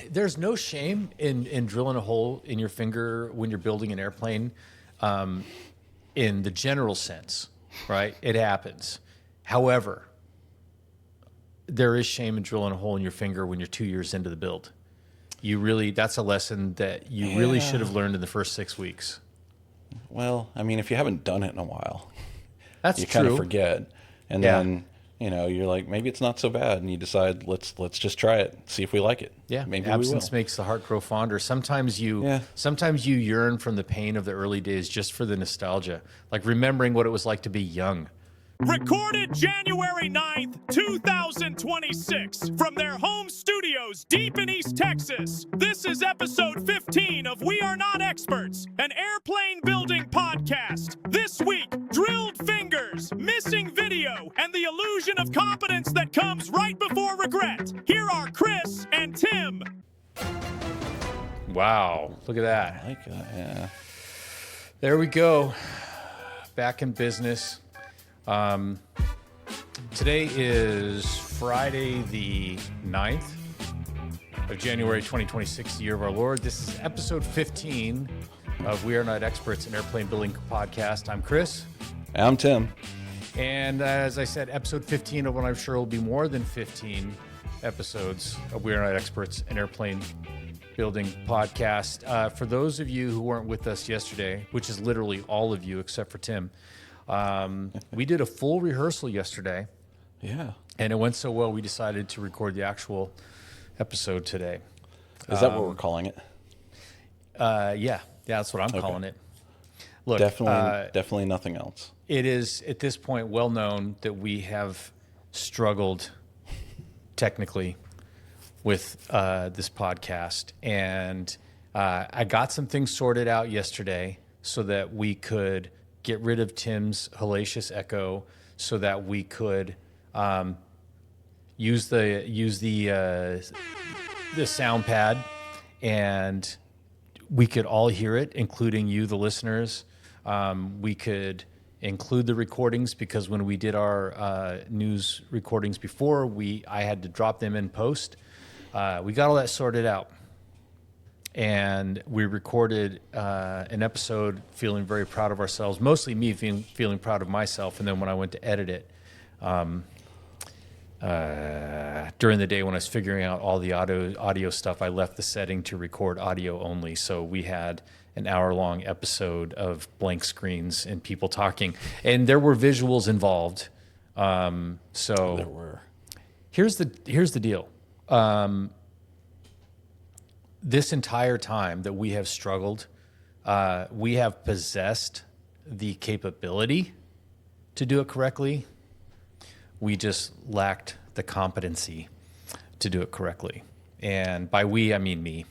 There's no shame in drilling a hole in your finger when you're building an airplane, in the general sense, right? It happens. However, there is shame in drilling a hole in your finger when you're 2 years into the build. That's a lesson that you really should have learned in the first 6 weeks. Well, I mean, if you haven't done it in a while, That's you true. kind of forget. And then, you're like, maybe it's not so bad. And you decide, let's just try it, see if we like it. Yeah, maybe absence we will. makes the heart grow fonder. Sometimes you yearn from the pain of the early days just for the nostalgia, like remembering what it was like to be young. Recorded January 9th, 2026, from their home studios deep in East Texas. This is episode 15 of We Are Not Experts, an airplane building podcast. This week, drilled fingers, missing video, and the illusion of competence that comes right before regret. Here are Chris and Tim. Wow, look at that. I like that, yeah. There we go. Back in business. Today is Friday the 9th of January 2026, the year of our Lord. This is episode 15 of We Are Not Experts, an airplane building podcast. I'm Chris. I'm Tim. And as I said, episode 15 of what I'm sure will be more than 15 episodes of We Are Not Experts, an airplane building podcast. For those of you who weren't with us yesterday, which is literally all of you except for Tim, we did a full rehearsal yesterday. Yeah. And it went so well, we decided to record the actual episode today. Is that what we're calling it? Yeah, that's what I'm calling it. Look, definitely nothing else. It is at this point well known that we have struggled technically with this podcast. And I got some things sorted out yesterday so that we could get rid of Tim's hellacious echo, so that we could use the sound pad, and we could all hear it, including you, the listeners. We could include the recordings, because when we did our news recordings before, I had to drop them in post. We got all that sorted out. And we recorded an episode feeling very proud of ourselves, mostly me feeling proud of myself. And then when I went to edit it during the day when I was figuring out all the audio stuff, I left the setting to record audio only. So we had an hour-long episode of blank screens and people talking. And there were visuals involved. So there were. Here's the deal. This entire time that we have struggled, we have possessed the capability to do it correctly. We just lacked the competency to do it correctly. And by we, I mean me.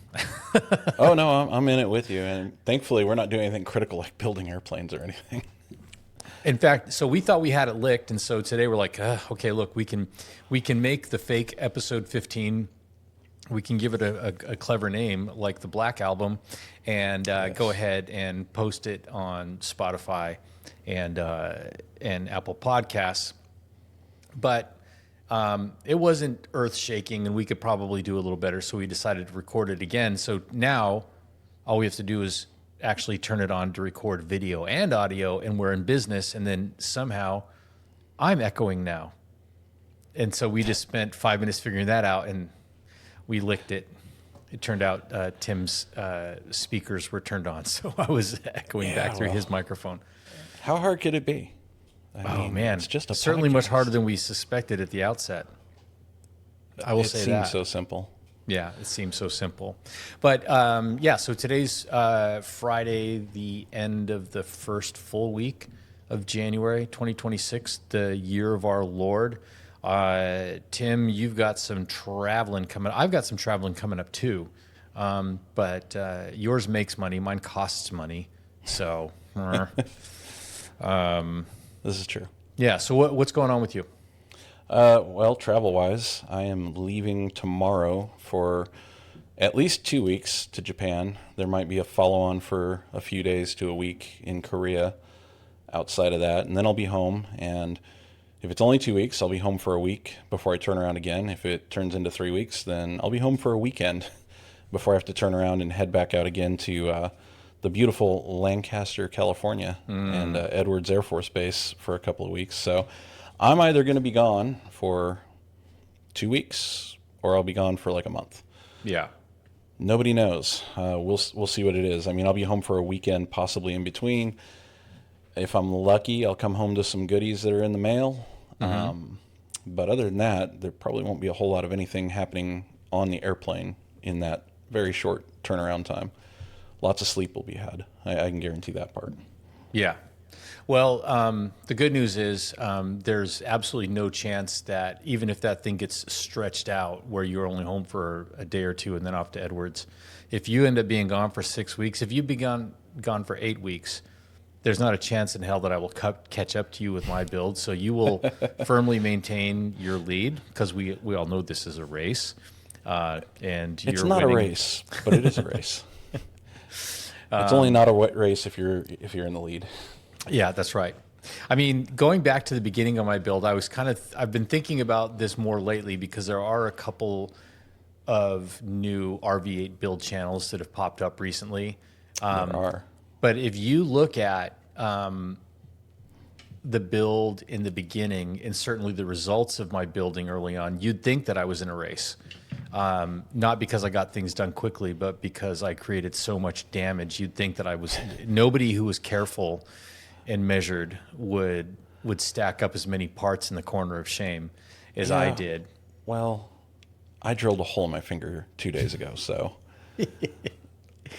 Oh, no, I'm in it with you. And thankfully, we're not doing anything critical like building airplanes or anything. In fact, so we thought we had it licked. And so today we're like, okay, look, we can make the fake episode 15. We can give it a clever name like the Black Album, and go ahead and post it on Spotify and Apple Podcasts. But it wasn't earth-shaking, and we could probably do a little better, so we decided to record it again. So now all we have to do is actually turn it on to record video and audio, and we're in business, and then somehow I'm echoing now. And so we just spent 5 minutes figuring that out, and we licked it. It turned out Tim's speakers were turned on, so I was echoing back through his microphone. How hard could it be? I mean, man, it's just certainly podcast. Much harder than we suspected at the outset. I will say that. It seems so simple. Yeah, it seems so simple. But so today's Friday, the end of the first full week of January 2026, the year of our Lord. Tim, you've got some traveling coming. I've got some traveling coming up too, but yours makes money. Mine costs money. So, this is true. Yeah. So what's going on with you? Well, travel-wise, I am leaving tomorrow for at least 2 weeks to Japan. There might be a follow-on for a few days to a week in Korea outside of that, and then I'll be home. And if it's only 2 weeks, I'll be home for a week before I turn around again. If it turns into 3 weeks, then I'll be home for a weekend before I have to turn around and head back out again to the beautiful Lancaster, California, and Edwards Air Force Base for a couple of weeks. So I'm either going to be gone for 2 weeks or I'll be gone for like a month. Yeah. Nobody knows. We'll see what it is. I mean, I'll be home for a weekend, possibly in between. If I'm lucky, I'll come home to some goodies that are in the mail. But other than that, there probably won't be a whole lot of anything happening on the airplane in that very short turnaround time. Lots of sleep will be had. I can guarantee that part. Yeah. Well, the good news is there's absolutely no chance that even if that thing gets stretched out where you're only home for a day or two and then off to Edwards, if you end up being gone for 6 weeks, if you've been gone for 8 weeks, there's not a chance in hell that I will catch up to you with my build. So you will firmly maintain your lead because we all know this is a race. And it's you're not winning. a race, but it is a race. It's only not a wet race if you're in the lead. Yeah, that's right. I mean, going back to the beginning of my build, I've been thinking about this more lately because there are a couple of new RV8 build channels that have popped up recently. There are. But if you look at the build in the beginning and certainly the results of my building early on, you'd think that I was in a race. Not because I got things done quickly, but because I created so much damage. You'd think that I was nobody who was careful and measured would stack up as many parts in the corner of shame as I did. Well, I drilled a hole in my finger 2 days ago, so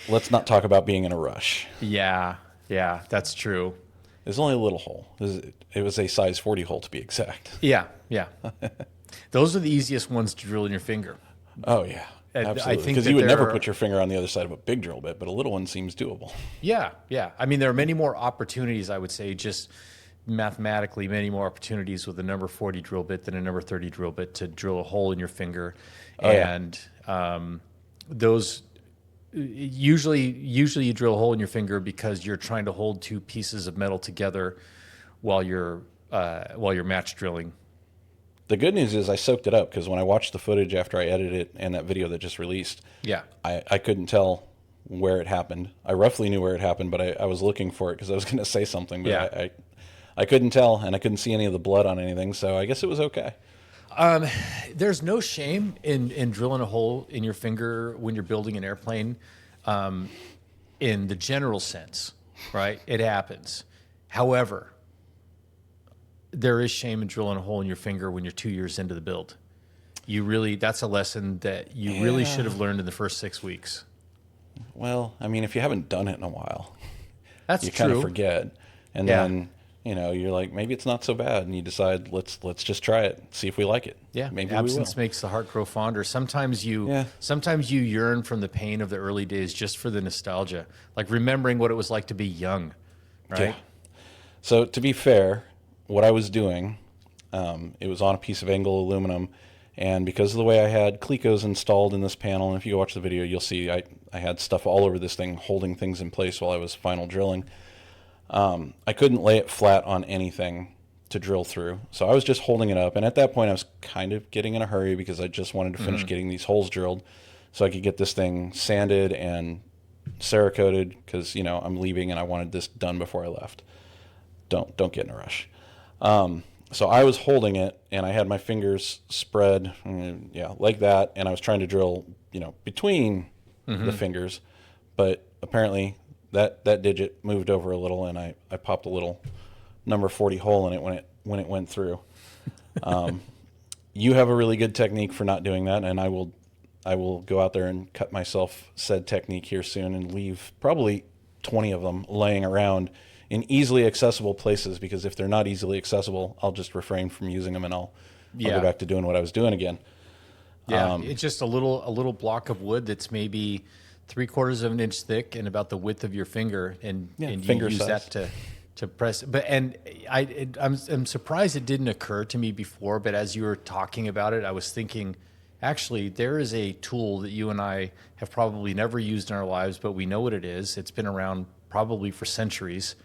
let's not talk about being in a rush. Yeah, that's true. It was only a little hole. It was a size 40 hole to be exact. Yeah. Those are the easiest ones to drill in your finger. Oh, yeah. Absolutely. Because you would never put your finger on the other side of a big drill bit, but a little one seems doable. Yeah. I mean, there are many more opportunities, I would say, just mathematically, many more opportunities with a number 40 drill bit than a number 30 drill bit to drill a hole in your finger. Oh, and those usually you drill a hole in your finger because you're trying to hold two pieces of metal together while you're match drilling. The good news is I soaked it up because when I watched the footage after I edited it and that video that just released, I couldn't tell where it happened. I roughly knew where it happened, but I was looking for it because I was going to say something, but I couldn't tell, and I couldn't see any of the blood on anything, so I guess it was okay. There's no shame in drilling a hole in your finger when you're building an airplane, in the general sense, right? It happens. However, there is shame in drilling a hole in your finger when you're 2 years into the build. That's a lesson that you really should have learned in the first 6 weeks. Well, I mean, if you haven't done it in a while, you kind of forget. And then, you're like, maybe it's not so bad. And you decide, let's just try it, see if we like it. Yeah, maybe absence we will. makes the heart grow fonder. Sometimes you yearn from the pain of the early days just for the nostalgia, like remembering what it was like to be young, right? Yeah. So to be fair, what I was doing, it was on a piece of angle aluminum, and because of the way I had Clecos installed in this panel, and if you watch the video, you'll see I had stuff all over this thing holding things in place while I was final drilling. I couldn't lay it flat on anything to drill through, so I was just holding it up, and at that point I was kind of getting in a hurry because I just wanted to finish getting these holes drilled so I could get this thing sanded and Cerakoted because, I'm leaving and I wanted this done before I left. Don't get in a rush. So I was holding it, and I had my fingers spread, like that, and I was trying to drill, between the fingers, but apparently that digit moved over a little, and I popped a little number 40 hole in it when it went through. You have a really good technique for not doing that, and I will go out there and cut myself said technique here soon and leave probably 20 of them laying around in easily accessible places, because if they're not easily accessible, I'll just refrain from using them, and I'll go back to doing what I was doing again. Yeah, it's just a little block of wood that's maybe 3/4 of an inch thick and about the width of your finger, and you use size. that to press. But I'm surprised it didn't occur to me before. But as you were talking about it, I was thinking, actually, there is a tool that you and I have probably never used in our lives, but we know what it is. It's been around probably for centuries.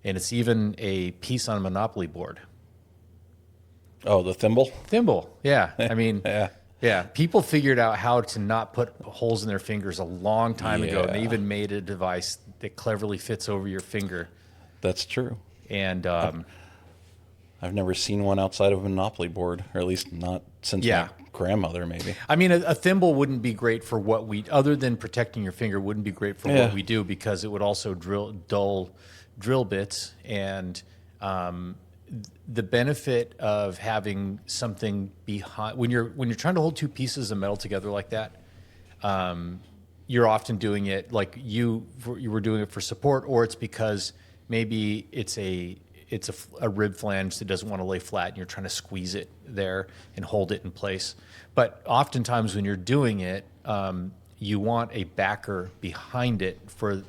And it's even a piece on a Monopoly board. Oh, the thimble? Thimble. Yeah. I mean, Yeah. yeah. People figured out how to not put holes in their fingers a long time ago. And they Yeah. even made a device that cleverly fits over your finger. That's true. And I've never seen one outside of a Monopoly board, or at least not since Yeah. my grandmother, maybe. I mean, a thimble wouldn't be great for what we, other than protecting your finger, wouldn't be great for Yeah. what we do, because it would also dull drill bits. And the benefit of having something behind, when you're trying to hold two pieces of metal together like that, you're often doing it like you were doing it for support, or it's because maybe it's a rib flange that doesn't want to lay flat and you're trying to squeeze it there and hold it in place. But oftentimes when you're doing it, you want a backer behind it for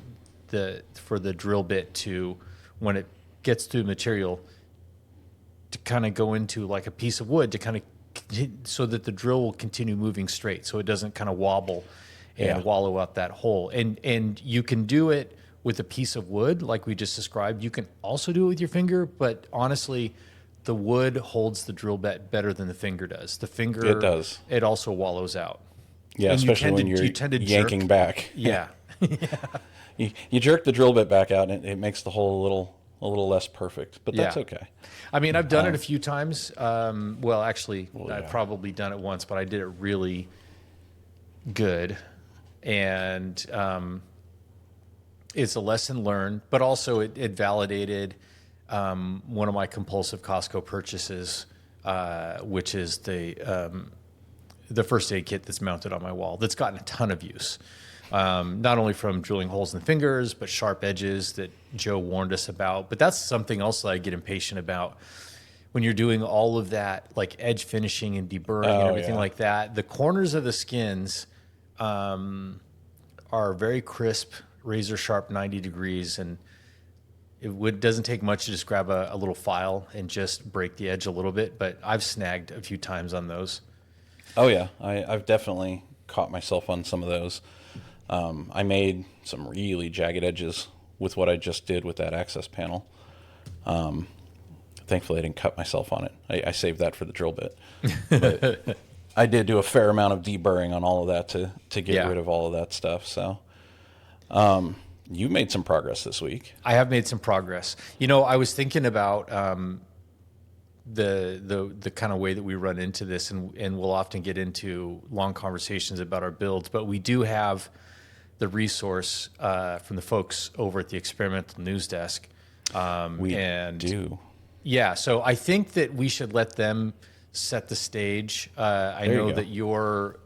the drill bit to, when it gets through the material, to kind of go into like a piece of wood to kind of, so that the drill will continue moving straight, so it doesn't kind of wobble and wallow out that hole. And you can do it with a piece of wood, like we just described. You can also do it with your finger, but honestly, the wood holds the drill bit better than the finger does. The finger, It does. It also wallows out. Yeah, And especially when you you're tend to yanking jerk. back. Yeah. You jerk the drill bit back out, and it makes the hole a little less perfect, but that's Yeah. okay. I mean, I've done it a few times. Well, actually, yeah. I've probably done it once, but I did it really good. And it's a lesson learned, but also it validated one of my compulsive Costco purchases, which is the first aid kit that's mounted on my wall that's gotten a ton of use. Not only from drilling holes in the fingers, but sharp edges that Joe warned us about. But that's something else that I get impatient about. When you're doing all of that, like edge finishing and deburring and everything like that, the corners of the skins are very crisp, razor sharp, 90 degrees. And it doesn't take much to just grab a little file and just break the edge a little bit. But I've snagged a few times on those. Oh yeah, I've definitely caught myself on some of those. I made some really jagged edges with what I just did with that access panel. Thankfully, I didn't cut myself on it. I saved that for the drill bit. But I did do a fair amount of deburring on all of that to get rid of all of that stuff. So you made some progress this week. I have made some progress. You know, I was thinking about the kind of way that we run into this, and we'll often get into long conversations about our builds, but we do have the resource from the folks over at the Experimental News Desk. We do. Yeah, so I think that we should let them set the stage. I know that your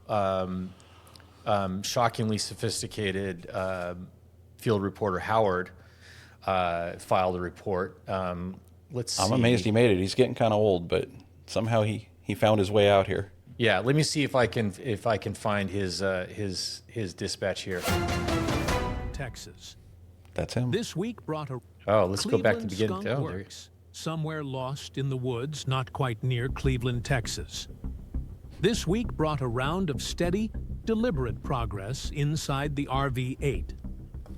shockingly sophisticated field reporter, Howard, filed a report. Let's see. I'm amazed he made it. He's getting kind of old, but somehow he found his way out here. Yeah, let me see if I can find his dispatch here. Texas. That's him. This week brought a Oh, let's go back to the Cleveland beginning. skunk Oh, there you works, somewhere lost in the woods not quite near Cleveland, Texas. This week brought a round of steady, deliberate progress inside the RV-8.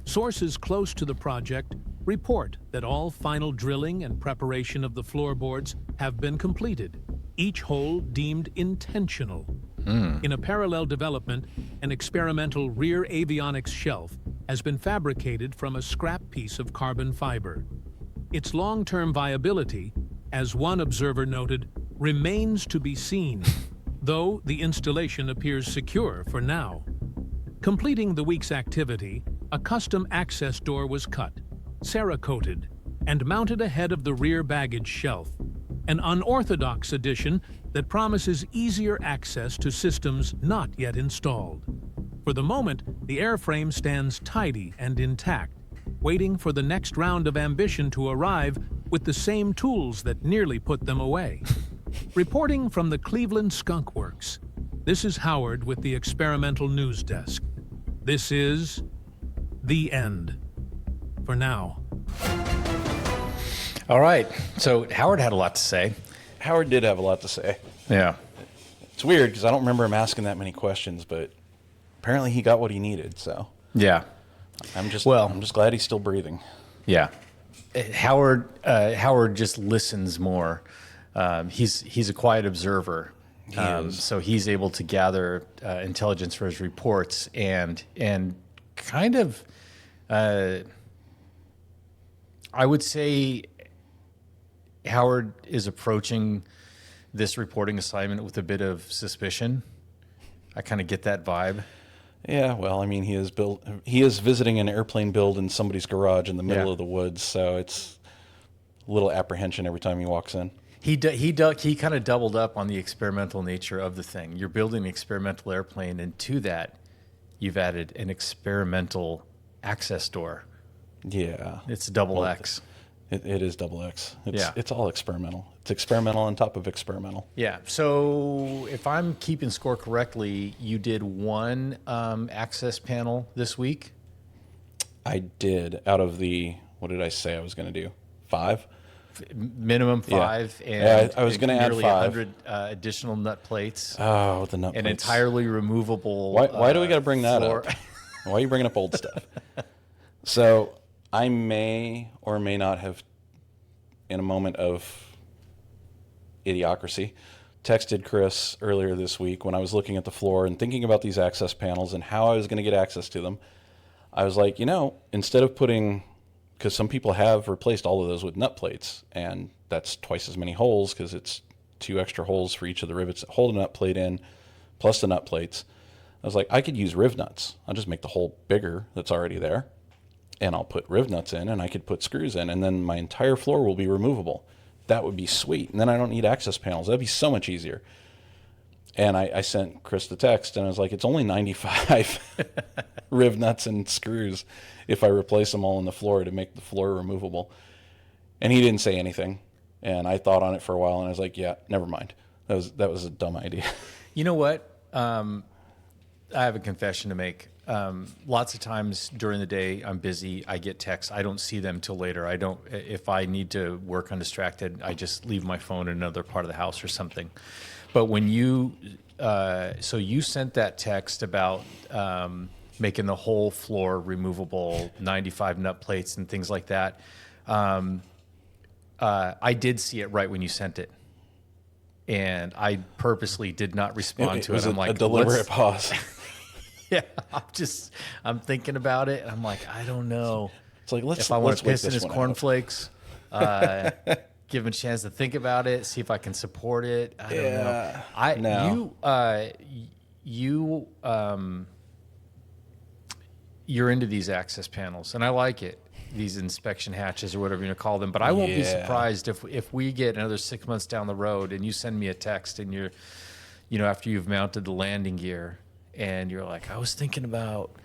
Sources close to the project report that all final drilling and preparation of the floorboards have been completed, each hole deemed intentional. In a parallel development, an experimental rear avionics shelf has been fabricated from a scrap piece of carbon fiber. Its long-term viability, as one observer noted, remains to be seen, though the installation appears secure for now. Completing the week's activity, a custom access door was cut, Cerakoted, and mounted ahead of the rear baggage shelf, an unorthodox addition that promises easier access to systems not yet installed. For the moment, the airframe stands tidy and intact, waiting for the next round of ambition to arrive with the same tools that nearly put them away. Reporting from the Cleveland Skunk Works, this is Howard with the Experimental News Desk. This is the end. For now. All right. So Howard had a lot to say. Howard did have a lot to say. Yeah. It's weird because I don't remember him asking that many questions, but apparently he got what he needed. So Yeah. I'm just glad he's still breathing. Yeah. Howard just listens more He's a quiet observer. So he's able to gather intelligence for his reports and kind of, I would say Howard is approaching this reporting assignment with a bit of suspicion. I kind of get that vibe. Yeah, well, I mean, he is visiting an airplane build in somebody's garage in the middle of the woods, so it's a little apprehension every time he walks in. He kind of doubled up on the experimental nature of the thing. You're building an experimental airplane, and to that, you've added an experimental access door. Yeah. It's double X. It is double X. It's all experimental. It's experimental on top of experimental. Yeah. So if I'm keeping score correctly, you did one access panel this week? I did, out of the, what did I say I was going to do? 5? Minimum 5, and I was going to add 5. 100 additional nut plates. Oh, the nut plates. An entirely removable. Why do we got to bring that floor? up? Why are you bringing up old stuff? So I may or may not have, in a moment of idiocracy, texted Chris earlier this week when I was looking at the floor and thinking about these access panels and how I was going to get access to them. I was like, instead of putting, because some people have replaced all of those with nut plates, and that's twice as many holes because it's 2 extra holes for each of the rivets that hold a nut plate in, plus the nut plates. I was like, I could use riv nuts. I'll just make the hole bigger that's already there, and I'll put riv nuts in, and I could put screws in, and then my entire floor will be removable. That would be sweet. And then I don't need access panels. That'd be so much easier. And I sent Chris the text, and I was like, it's only 95 riv nuts and screws if I replace them all on the floor to make the floor removable. And he didn't say anything. And I thought on it for a while, and I was like, yeah, never mind. That was a dumb idea. You know what? I have a confession to make. Lots of times during the day, I'm busy. I get texts. I don't see them till later. If I need to work undistracted, I just leave my phone in another part of the house or something. But when you sent that text about making the whole floor removable, 95 nut plates and things like that. I did see it right when you sent it. And I purposely did not respond to it. I'm like, a deliberate pause. Yeah, I'm thinking about it, and I'm like, I don't know. It's like, if I want to piss in his cornflakes, give him a chance to think about it, see if I can support it. I don't know. You're into these access panels, and I like it. These inspection hatches or whatever you want to call them. But I won't be surprised if we get another 6 months down the road and you send me a text and you're, after you've mounted the landing gear, and you're like, I was thinking about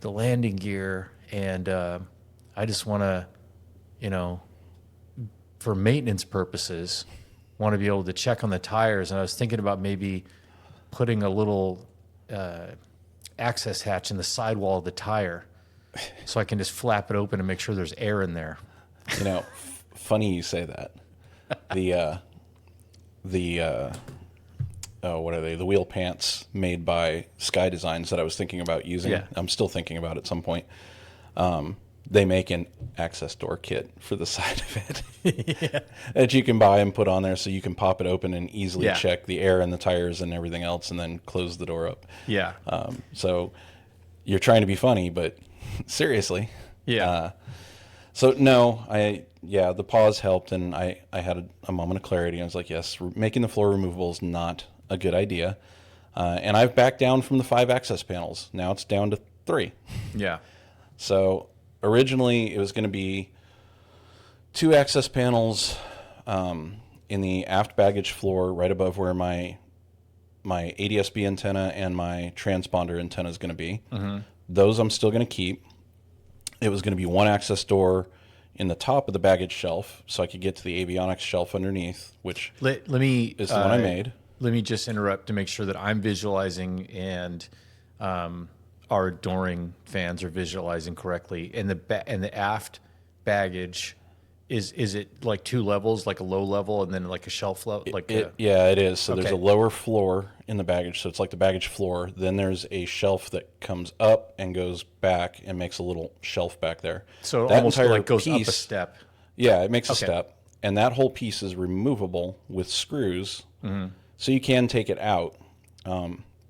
the landing gear, and I just want to, for maintenance purposes, want to be able to check on the tires. And I was thinking about maybe putting a little access hatch in the sidewall of the tire so I can just flap it open and make sure there's air in there. Funny you say that. What are they? The wheel pants made by Sky Designs that I was thinking about using. Yeah. I'm still thinking about at some point. They make an access door kit for the side of it that you can buy and put on there so you can pop it open and easily check the air and the tires and everything else and then close the door up. Yeah. So you're trying to be funny, but seriously. Yeah. The pause helped, and I had a moment of clarity. I was like, yes, making the floor removable is not a good idea. And I've backed down from the 5 access panels. Now it's down to 3. Yeah. So originally it was going to be 2 access panels in the aft baggage floor right above where my ADS-B antenna and my transponder antenna is going to be. Mm-hmm. Those I'm still going to keep. It was going to be 1 access door in the top of the baggage shelf so I could get to the avionics shelf underneath, which is the one I made. Let me just interrupt to make sure that I'm visualizing and our adoring fans are visualizing correctly. In the aft baggage, is it like 2 levels, like a low level and then like a shelf level? Yeah, it is. So there's a lower floor in the baggage, so it's like the baggage floor. Then there's a shelf that comes up and goes back and makes a little shelf back there. So it that almost like goes up a step. Yeah, it makes a step. and that whole piece is removable with screws, so you can take it out.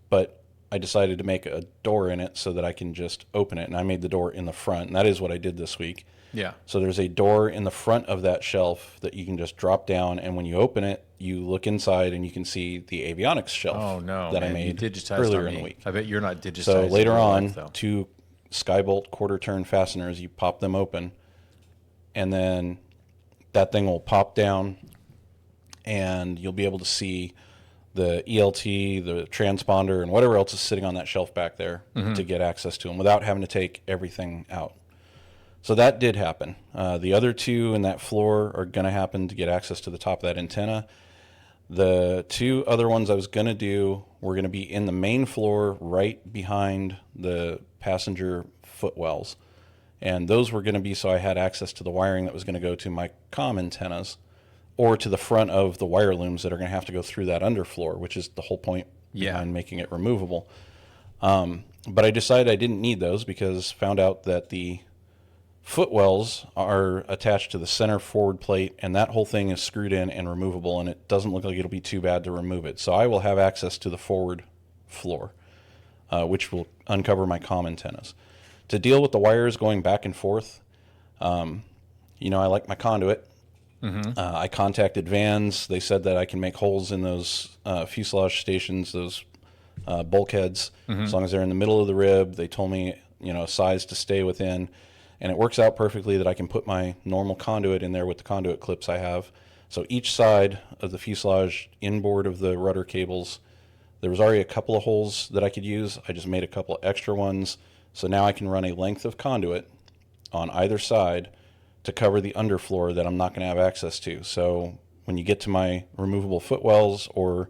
But I decided to make a door in it so that I can just open it, and I made the door in the front, and that is what I did this week. Yeah. So there's a door in the front of that shelf that you can just drop down, and when you open it, you look inside and you can see the avionics shelf that I made earlier in the week. I bet you're not digitized. So later on, though. 2 Skybolt quarter-turn fasteners, you pop them open, and then that thing will pop down, and you'll be able to see the ELT, the transponder, and whatever else is sitting on that shelf back there to get access to them without having to take everything out. So that did happen. The other 2 in that floor are going to happen to get access to the top of that antenna. The 2 other ones I was going to do were going to be in the main floor right behind the passenger footwells. And those were going to be so I had access to the wiring that was going to go to my comm antennas or to the front of the wire looms that are going to have to go through that underfloor, which is the whole point behind making it removable. But I decided I didn't need those because found out that the footwells are attached to the center forward plate, and that whole thing is screwed in and removable, and it doesn't look like it'll be too bad to remove it. So I will have access to the forward floor, which will uncover my comm antennas. To deal with the wires going back and forth, I like my conduit. I contacted Vans. They said that I can make holes in those fuselage stations, those bulkheads, as long as they're in the middle of the rib. They told me, a size to stay within. And it works out perfectly that I can put my normal conduit in there with the conduit clips I have. So each side of the fuselage inboard of the rudder cables, there was already a couple of holes that I could use. I just made a couple of extra ones. So now I can run a length of conduit on either side to cover the underfloor that I'm not going to have access to. So when you get to my removable footwells or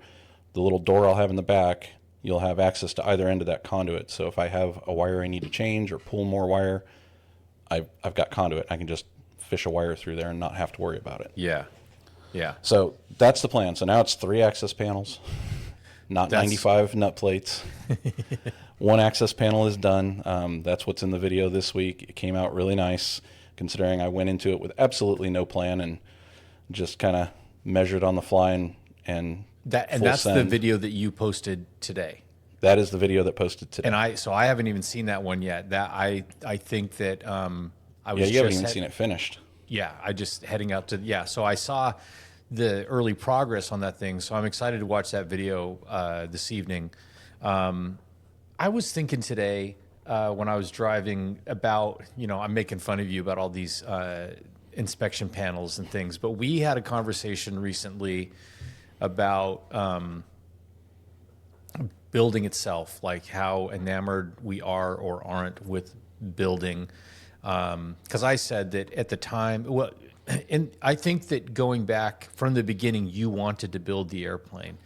the little door I'll have in the back, you'll have access to either end of that conduit. So if I have a wire I need to change or pull more wire, I've got conduit. I can just fish a wire through there and not have to worry about it. Yeah. So that's the plan. So now it's 3 access panels, not 95 nut plates. 1 access panel is done. That's what's in the video this week. It came out really nice, considering I went into it with absolutely no plan and just kind of measured on the fly and that's the video that you posted today. That is the video that posted today. And I haven't even seen that one yet. That I think that I was. Yeah, you haven't even seen it finished. Yeah, I just heading out to So I saw the early progress on that thing. So I'm excited to watch that video this evening. I was thinking today when I was driving about, I'm making fun of you about all these inspection panels and things, but we had a conversation recently about building itself, like how enamored we are or aren't with building. Because I said that at the time, and I think that going back from the beginning, you wanted to build the airplane.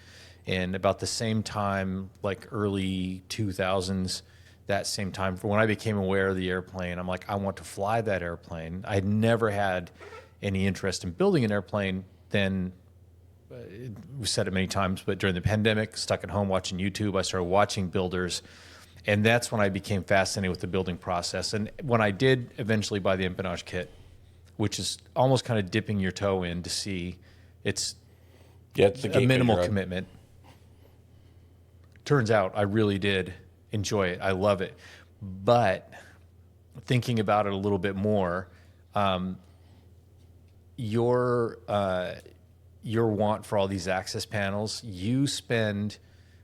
And about the same time, like early 2000s, that same time, for when I became aware of the airplane, I'm like, I want to fly that airplane. I had never had any interest in building an airplane. Then we said it many times, but during the pandemic, stuck at home watching YouTube, I started watching builders, and that's when I became fascinated with the building process. And when I did eventually buy the empennage kit, which is almost kind of dipping your toe in to see, it's a minimal commitment. Turns out I really did enjoy it. I love it. But thinking about it a little bit more, your want for all these access panels, you spend,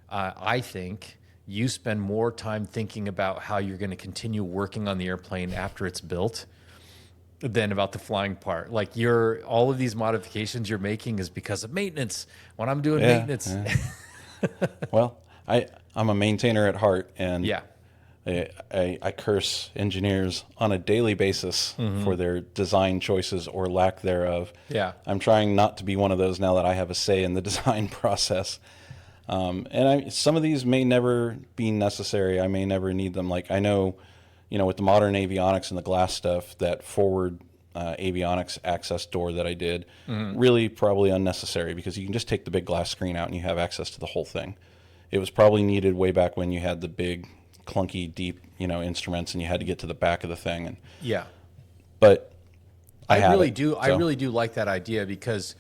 I think, you spend more time thinking about how you're going to continue working on the airplane after it's built than about the flying part. Like all of these modifications you're making is because of maintenance. When I'm doing maintenance. Yeah. Well, I'm a maintainer at heart, and I curse engineers on a daily basis for their design choices or lack thereof. Yeah, I'm trying not to be one of those now that I have a say in the design process. And some of these may never be necessary. I may never need them. Like I know, with the modern avionics and the glass stuff, that forward avionics access door that I did, really probably unnecessary because you can just take the big glass screen out and you have access to the whole thing. It was probably needed way back when you had the big, clunky, deep, instruments, and you had to get to the back of the thing. But I have really it, do. I so- really do like that idea because,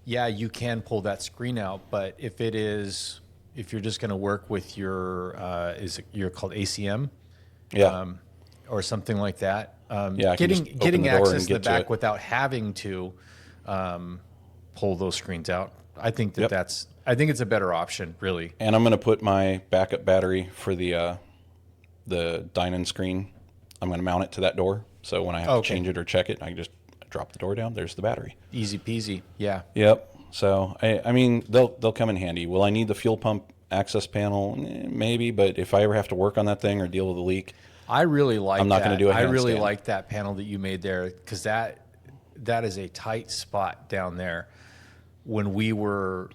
yeah, you can pull that screen out, but if you're just going to work with your, you're called ACM, Yeah. or something like that, Yeah, I can just open getting the door access and to the get to back it. without having to pull those screens out, I think Yep. I think it's a better option, really. And I'm going to put my backup battery for the dine-in screen. I'm going to mount it to that door. So when I have to Okay. change it or check it, I can just drop the door down. There's the battery. Easy peasy. Yeah. Yep. So I mean, they'll come in handy. Will I need the fuel pump access panel? Maybe, but if I ever have to work on that thing or deal with a leak, I really like I'm not gonna do a I really handstand. like that panel that you made there because that is a tight spot down there. When we were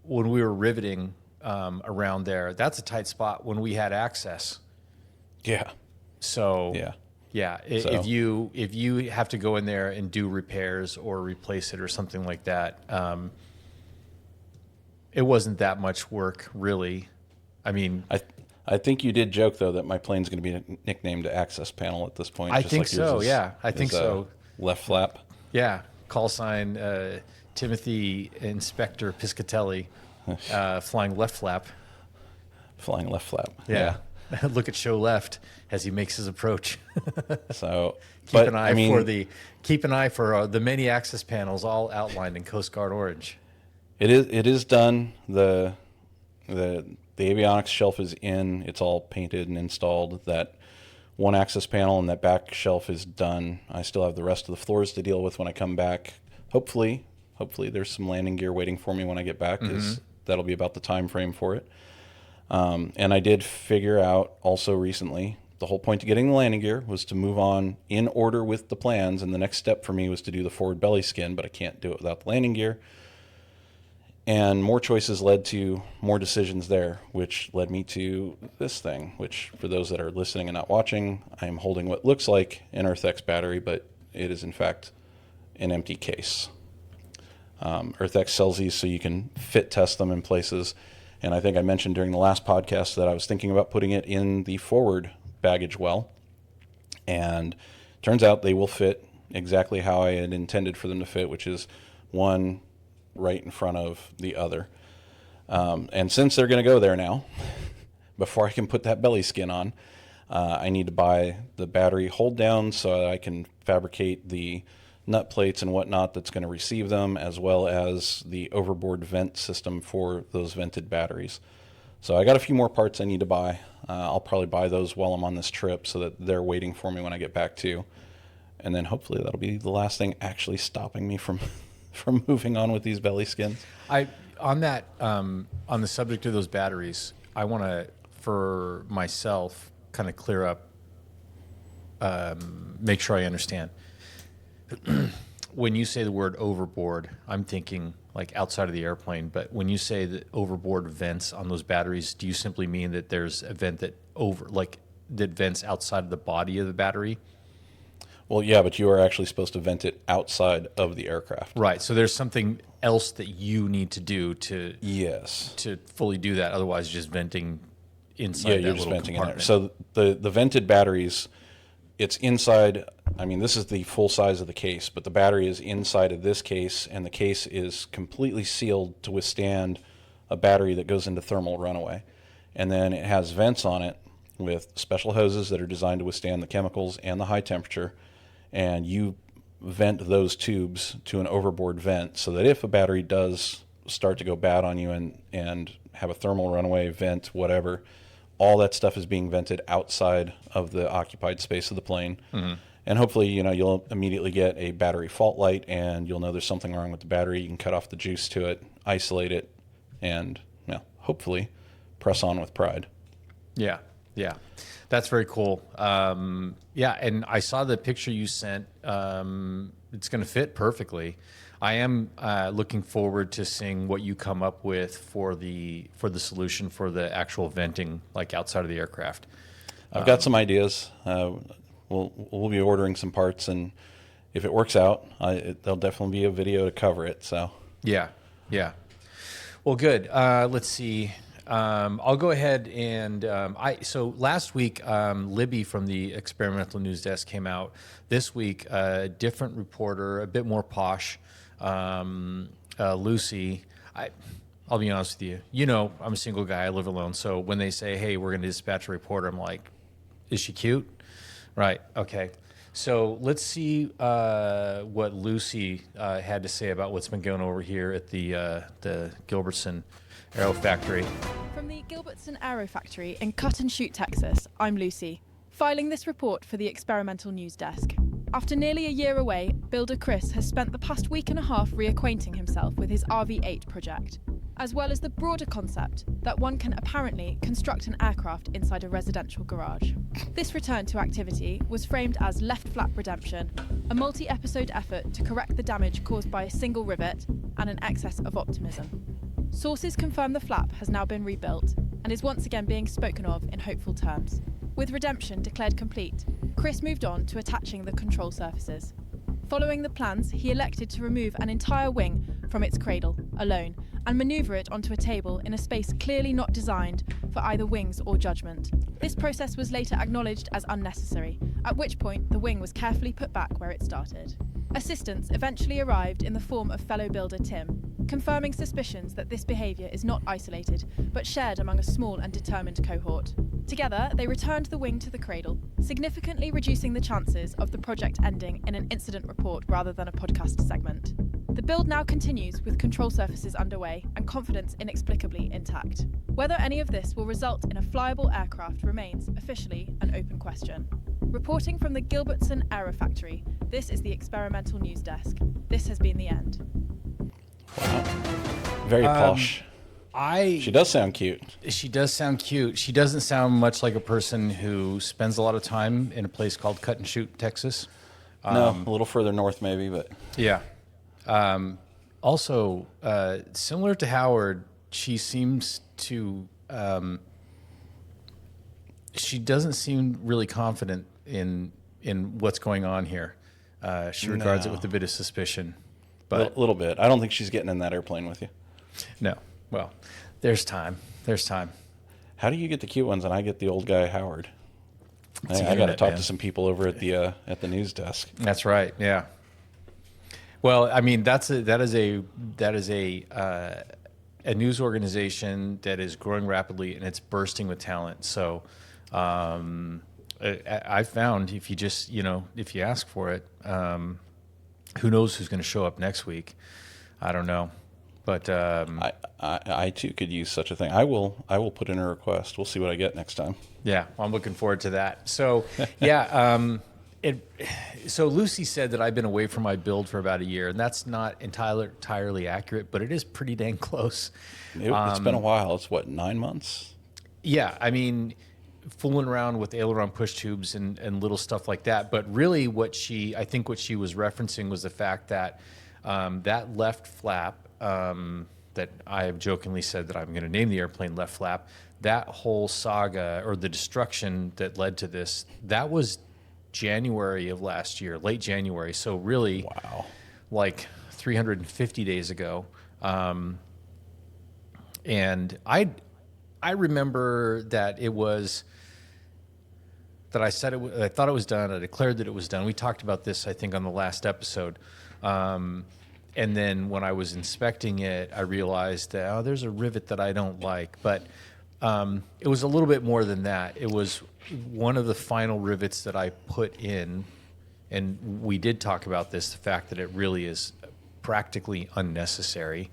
riveting around there, that's a tight spot when we had access. yeah, So yeah. yeah, So- if you have to go in there and do repairs or replace it or something like that, it wasn't that much work really. I mean, I think you did joke though that my plane's going to be nicknamed Access Panel at this point. I just think like yours so, is- yeah. I think is, so. Left flap. yeah, call sign Timothy Inspector Piscatelli, flying left flap. Flying left flap. Yeah. Look at show left as he makes his approach. So Keep an eye for the many access panels all outlined in Coast Guard orange. It is done. The avionics shelf is in. It's all painted and installed. That one access panel and that back shelf is done. I still have the rest of the floors to deal with when I come back. Hopefully there's some landing gear waiting for me when I get back, because that'll be about the time frame for it. And I did figure out also recently, the whole point to getting the landing gear was to move on in order with the plans, and the next step for me was to do the forward belly skin, but I can't do it without the landing gear. And more choices led to more decisions there, which led me to this thing, which for those that are listening and not watching, I am holding what looks like an EarthX battery, but it is in fact an empty case. EarthX sells these so you can fit test them in places. And I think I mentioned during the last podcast that I was thinking about putting it in the forward baggage well. And turns out they will fit exactly how I had intended for them to fit, which is one right in front of the other. And since they're going to go there now, before I can put that belly skin on, I need to buy the battery hold down so that I can fabricate the nut plates and whatnot that's going to receive them, as well as the overboard vent system for those vented batteries. So I got a few more parts I need to buy. I'll probably buy those while I'm on this trip so that they're waiting for me when I get back too. And then hopefully that'll be the last thing actually stopping me from from moving on with these belly skins. On the subject of those batteries, I want to, for myself, kind of clear up, make sure I understand. When you say the word overboard, I'm thinking like outside of the airplane. But when you say the overboard vents on those batteries, do you simply mean that there's a vent that vents outside of the body of the battery? Well, yeah, but you are actually supposed to vent it outside of the aircraft. Right. So there's something else that you need to do to Yes. to fully do that. Otherwise, just venting inside Yeah, that you're just little venting in there. compartment. So the vented batteries, it's inside. I mean, this is the full size of the case, but the battery is inside of this case, and the case is completely sealed to withstand a battery that goes into thermal runaway. And then it has vents on it with special hoses that are designed to withstand the chemicals and the high temperature. And you vent those tubes to an overboard vent so that if a battery does start to go bad on you and have a thermal runaway, vent, whatever, all that stuff is being vented outside of the occupied space of the plane. Mm-hmm. And hopefully, you'll immediately get a battery fault light, and you'll know there's something wrong with the battery. You can cut off the juice to it, isolate it, and hopefully press on with pride. Yeah, yeah, that's very cool. Yeah, and I saw the picture you sent. It's going to fit perfectly. I am looking forward to seeing what you come up with for the solution for the actual venting, like outside of the aircraft. I've got some ideas. We'll be ordering some parts, and if it works out, there'll definitely be a video to cover it. So yeah. Well, good. Let's see. I'll go ahead and so last week, Libby from the Experimental News Desk came out. This week, a different reporter, a bit more posh, Lucy. I'll be honest with you. You know, I'm a single guy. I live alone. So when they say, "Hey, we're going to dispatch a reporter," I'm like, "Is she cute?" Right. Okay. So let's see what Lucy had to say about what's been going over here at the Gilbertson Aero Factory. From the Gilbertson Aero Factory in Cut and Shoot, Texas, I'm Lucy, filing this report for the Experimental News Desk. After nearly a year away, builder Chris has spent the past week and a half reacquainting himself with his RV-8 project, as well as the broader concept that one can apparently construct an aircraft inside a residential garage. This return to activity was framed as Left Flap Redemption, a multi-episode effort to correct the damage caused by a single rivet and an excess of optimism. Sources confirm the flap has now been rebuilt and is once again being spoken of in hopeful terms. With redemption declared complete, Chris moved on to attaching the control surfaces. Following the plans, he elected to remove an entire wing from its cradle, alone, and manoeuvre it onto a table in a space clearly not designed for either wings or judgment. This process was later acknowledged as unnecessary, at which point the wing was carefully put back where it started. Assistance eventually arrived in the form of fellow builder Tim, confirming suspicions that this behaviour is not isolated, but shared among a small and determined cohort. Together, they returned the wing to the cradle, significantly reducing the chances of the project ending in an incident report rather than a podcast segment. The build now continues with control surfaces underway and confidence inexplicably intact. Whether any of this will result in a flyable aircraft remains officially an open question. Reporting from the Gilbertson Aero Factory, this is the Experimental News Desk. This has been the end. Wow. Very posh. She does sound cute. She does sound cute. She doesn't sound much like a person who spends a lot of time in a place called Cut and Shoot, Texas. No, a little further north maybe, but... Yeah. Also, similar to Howard, she seems to... she doesn't seem really confident in what's going on here. She regards it with a bit of suspicion. But a little bit. I don't think she's getting in that airplane with you. No. Well, there's time. There's time. How do you get the cute ones and I get the old guy Howard? I got to talk to some people over at the news desk. That's right. Yeah. Well, I mean, that is a news organization that is growing rapidly and it's bursting with talent. So, I found if you just if you ask for it, who knows who's going to show up next week? I don't know. But I too could use such a thing. I will put in a request. We'll see what I get next time. Yeah, well, I'm looking forward to that. So yeah, so Lucy said that I've been away from my build for about a year, and that's not entirely accurate, but it is pretty dang close. It's been a while. It's what, 9 months? Yeah, I mean, fooling around with aileron push tubes and little stuff like that. But really, I think what she was referencing was the fact that that left flap. That I have jokingly said that I'm going to name the airplane Left Flap, that whole saga or the destruction that led to this, that was January of last year, late January. So really, wow, like 350 days ago. And I remember that it was, that I said I thought it was done. I declared that it was done. We talked about this, I think, on the last episode. And then when I was inspecting it, I realized that, there's a rivet that I don't like. But it was a little bit more than that. It was one of the final rivets that I put in. And we did talk about this, the fact that it really is practically unnecessary.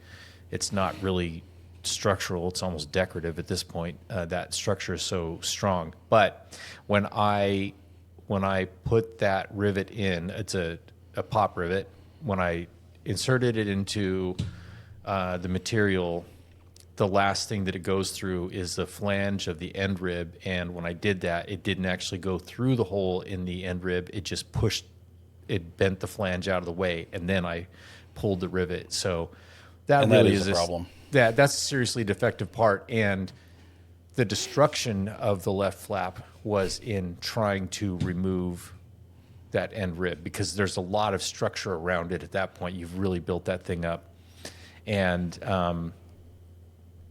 It's not really structural. It's almost decorative at this point. That structure is so strong. But when I put that rivet in, it's a pop rivet. When I inserted it into the material, the last thing that it goes through is the flange of the end rib. And when I did that, it didn't actually go through the hole in the end rib. It just bent the flange out of the way, and then I pulled the rivet. So that really is a problem. That's a seriously defective part. And the destruction of the left flap was in trying to remove that end rib, because there's a lot of structure around it at that point. You've really built that thing up. And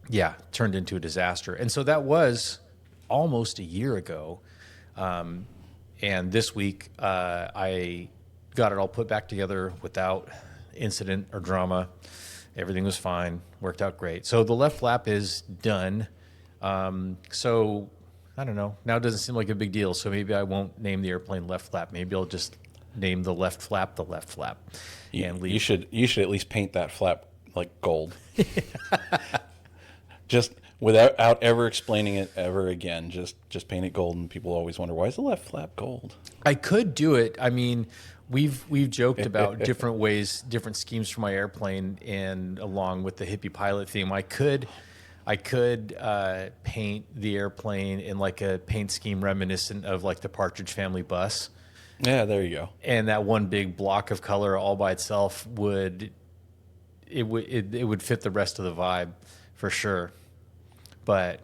yeah, turned into a disaster. And so that was almost a year ago. And this week, I got it all put back together without incident or drama. Everything was fine, worked out great. So the left flap is done. So I don't know. Now it doesn't seem like a big deal. So maybe I won't name the airplane left flap. Maybe I'll just name the left flap the left flap. And leave. You should at least paint that flap like gold. Just without ever explaining it ever again. Just paint it gold, and people always wonder, why is the left flap gold? I could do it. I mean, we've joked about different ways, different schemes for my airplane, and along with the hippie pilot theme, I could paint the airplane in like a paint scheme reminiscent of like the Partridge Family bus. Yeah, there you go. And that one big block of color all by itself would fit the rest of the vibe for sure. But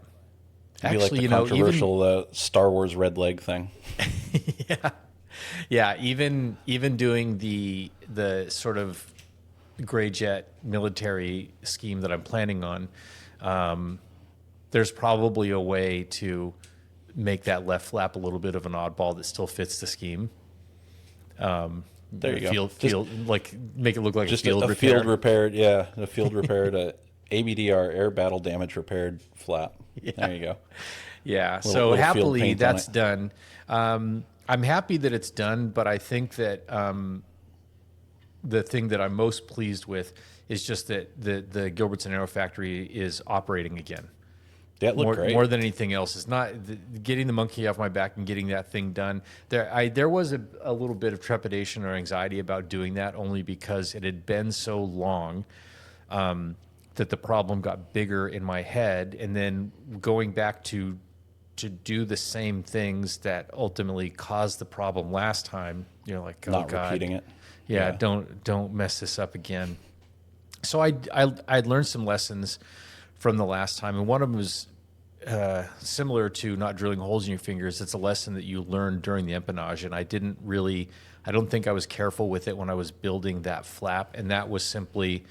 It'd actually, be like the controversial Star Wars red leg thing. yeah. Even doing the sort of gray jet military scheme that I'm planning on, there's probably a way to make that left flap a little bit of an oddball that still fits the scheme. There you go. Like make it look like just a field a repair. field repaired, yeah, a field repaired, ABDR, air battle damage repaired flap. Yeah. There you go. Yeah. Little Happily that's done. I'm happy that it's done, but I think that the thing that I'm most pleased with is just that the Gilbertson Aero Factory is operating again. That looked great. More than anything else, it's not getting the monkey off my back and getting that thing done. There was a little bit of trepidation or anxiety about doing that, only because it had been so long that the problem got bigger in my head, and then going back to do the same things that ultimately caused the problem last time. You're like, oh not God. repeating it. Yeah, don't mess this up again. So I'd learned some lessons from the last time, and one of them was similar to not drilling holes in your fingers. It's a lesson that you learn during the empennage, and I don't think I was careful with it when I was building that flap, and that was simply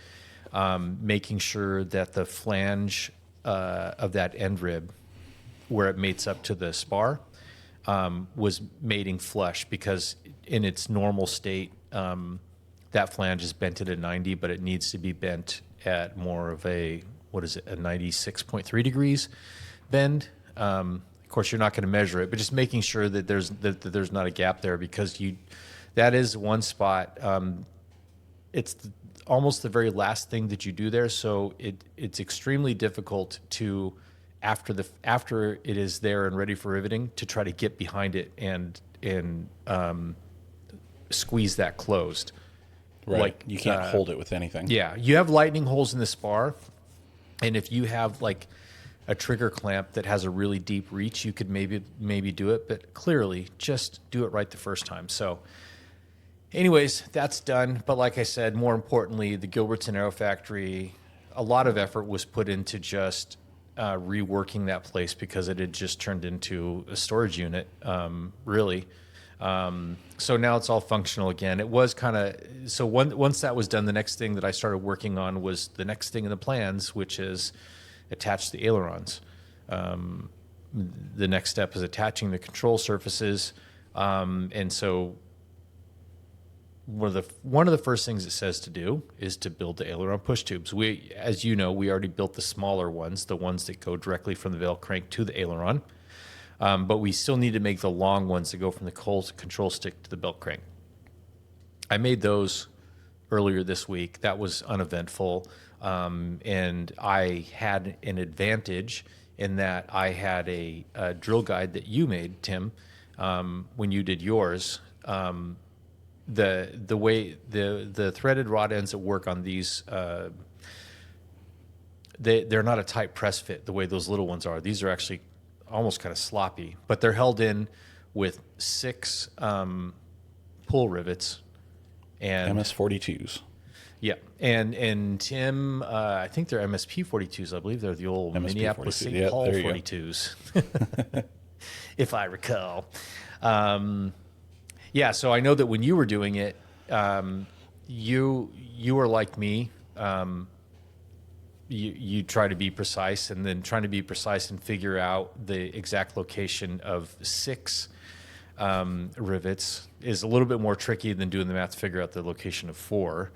making sure that the flange of that end rib, where it mates up to the spar, was mating flush, because in its normal state, that flange is bent at a 90, but it needs to be bent at more of a 96.3 degrees bend. Of course, you're not going to measure it, but just making sure that there's not a gap there, because that is one spot. It's almost the very last thing that you do there, so it's extremely difficult to, after it is there and ready for riveting, to try to get behind it and squeeze that closed. Right. Like you can't hold it with anything. Yeah, you have lightning holes in the spar, and if you have like a trigger clamp that has a really deep reach, you could maybe do it, but clearly just do it right the first time. So anyways, that's done. But like I said, more importantly, the Gilbertson Aero Factory, a lot of effort was put into just reworking that place, because it had just turned into a storage unit, really. So now it's all functional again. It was kind of, so once that was done, the next thing that I started working on was the next thing in the plans, which is attach the ailerons. The next step is attaching the control surfaces. And so one of the first things it says to do is to build the aileron push tubes. As you know, we already built the smaller ones, the ones that go directly from the valve crank to the aileron. But we still need to make the long ones that go from the control stick to the belt crank. I made those earlier this week. That was uneventful. And I had an advantage in that I had a drill guide that you made, Tim, when you did yours. The way the threaded rod ends that work on these, they're not a tight press fit the way those little ones are. These are actually almost kind of sloppy, but they're held in with 6 pull rivets and MS-42s. Yeah, and Tim, I think they're MSP 42s. I believe they're the old MSP Minneapolis 42. St. Yep, Paul there you 42s, if I recall. Yeah, so I know that when you were doing it, you were like me. you try to be precise, and then trying to be precise and figure out the exact location of 6 rivets is a little bit more tricky than doing the math to figure out the location of 4.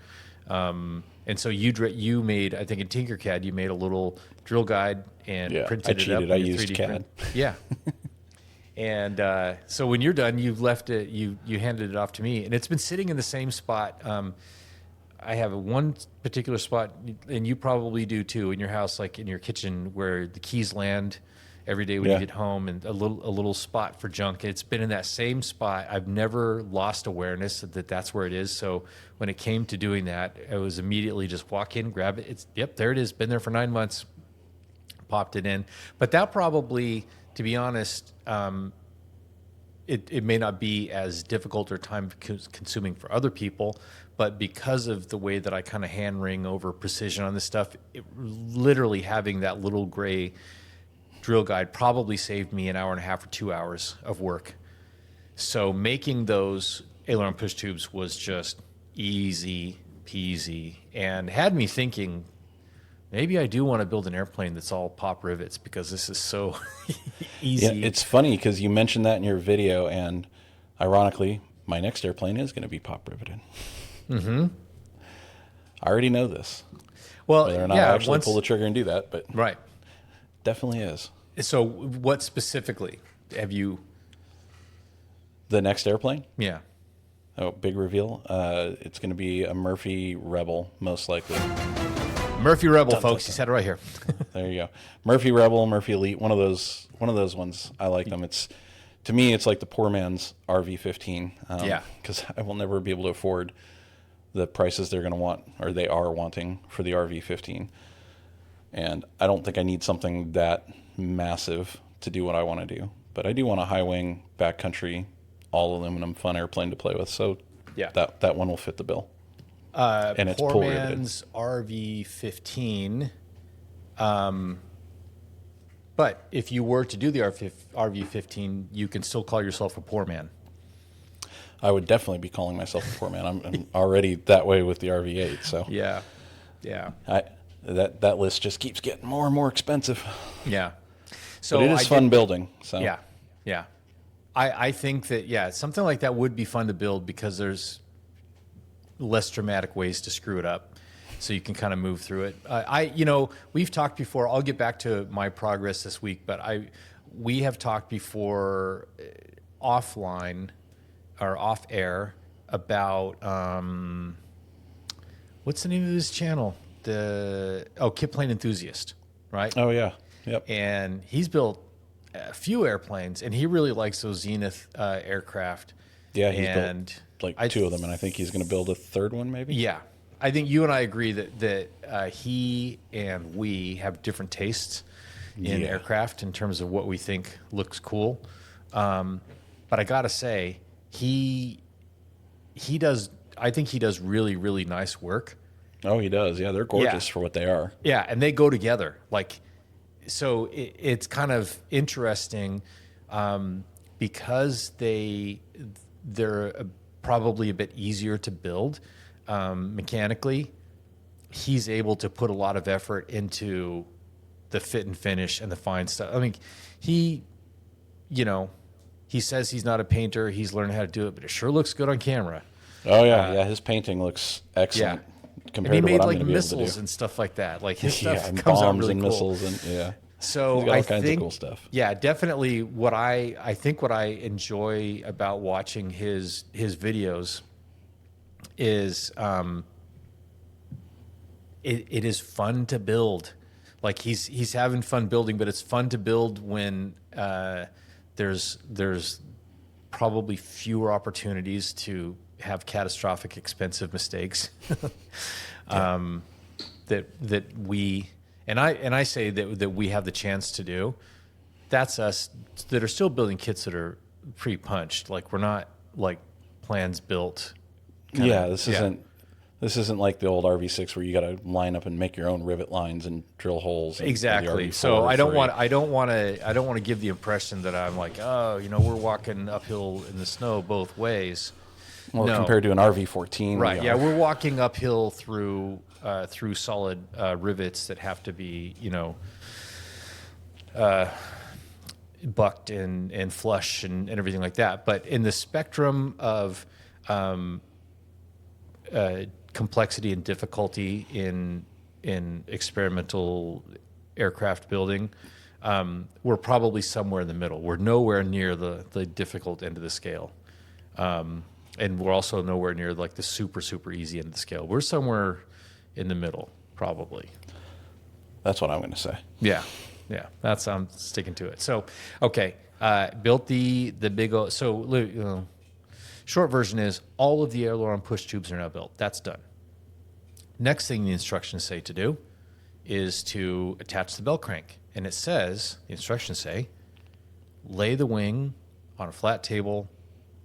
And so you made, I think in Tinkercad, you made a little drill guide and printed it up. I used CAD. Yeah. And so when you're done, you've left it, you handed it off to me, and it's been sitting in the same spot. I have one particular spot, and you probably do too, in your house, like in your kitchen, where the keys land every day when you get home, and a little spot for junk. It's been in that same spot. I've never lost awareness that that's where it is. So when it came to doing that, it was immediately just walk in, grab it. Yep, there it is. Been there for 9 months. Popped it in. But that probably, to be honest, it may not be as difficult or time consuming for other people, but because of the way that I kind of hand wring over precision on this stuff, literally having that little gray drill guide probably saved me an hour and a half or 2 hours of work. So making those aileron push tubes was just easy peasy, and had me thinking, maybe I do want to build an airplane that's all pop rivets, because this is so easy. Yeah, it's funny because you mentioned that in your video, and ironically, my next airplane is going to be pop riveted. Mm-hmm. I already know this. Well, whether or not I actually pull the trigger and do that, but right, definitely is. So, what specifically have you? The next airplane? Yeah. Oh, big reveal. It's going to be a Murphy Rebel, most likely. Murphy Rebel, folks. He said it right here. There you go. Murphy Rebel, Murphy Elite. One of those ones. I like them. To me, it's like the poor man's RV-15. Yeah. Because I will never be able to afford the prices they're going to want, or they are wanting, for the RV-15. And I don't think I need something that massive to do what I want to do. But I do want a high wing, backcountry, all aluminum, fun airplane to play with. So yeah, that one will fit the bill. And it's poor pull man's RV-15. But if you were to do the RV-15, you can still call yourself a poor man. I would definitely be calling myself a poor man. I'm already that way with the RV-8. So yeah. That list just keeps getting more and more expensive. Yeah. So but it is fun building. So yeah. I think that something like that would be fun to build, because there's less dramatic ways to screw it up, so you can kind of move through it. We've talked before. I'll get back to my progress this week, but we have talked before offline or off air about what's the name of this channel? Kit Plane Enthusiast, right? Oh yeah, yep. And he's built a few airplanes, and he really likes those Zenith aircraft. Yeah, he's built like 2 of them, and I think he's going to build a 3rd one, maybe. Yeah, I think you and I agree that he and we have different tastes in aircraft in terms of what we think looks cool. But I gotta say, he does. I think he does really, really nice work. Oh, he does. Yeah, they're gorgeous for what they are. Yeah, and they go together. So it's kind of interesting because they're probably a bit easier to build mechanically. He's able to put a lot of effort into the fit and finish and the fine stuff. I mean, he says he's not a painter. He's learning how to do it, but it sure looks good on camera. Oh yeah, his painting looks excellent. Yeah. Compared and he to made what I'm going to be able to do. missiles and stuff like that. Like his stuff and comes out bombs really and cool. missiles and So he's got all kinds of cool stuff. Yeah, definitely. What I think what I enjoy about watching his videos is it is fun to build. Like he's having fun building, but it's fun to build when there's probably fewer opportunities to have catastrophic expensive mistakes. that we and I say that we have the chance to do. That's us that are still building kits that are pre-punched. Like we're not like plans built. This isn't like the old RV6 where you got to line up and make your own rivet lines and drill holes. Exactly. So I don't want to give the impression that I'm like, we're walking uphill in the snow both ways. Well, No. compared to an RV-14. Right. we Yeah, are. we're walking uphill through solid rivets that have to be, bucked and flush and everything like that. But in the spectrum of complexity and difficulty in experimental aircraft building, we're probably somewhere in the middle. We're nowhere near the difficult end of the scale. And we're also nowhere near like the super, super easy end of the scale. We're somewhere in the middle, probably. That's what I'm going to say. Yeah. I'm sticking to it. So, okay, built the big old. So, short version is all of the aileron push tubes are now built. That's done. Next thing the instructions say to do is to attach the bell crank, and it says the instructions say lay the wing on a flat table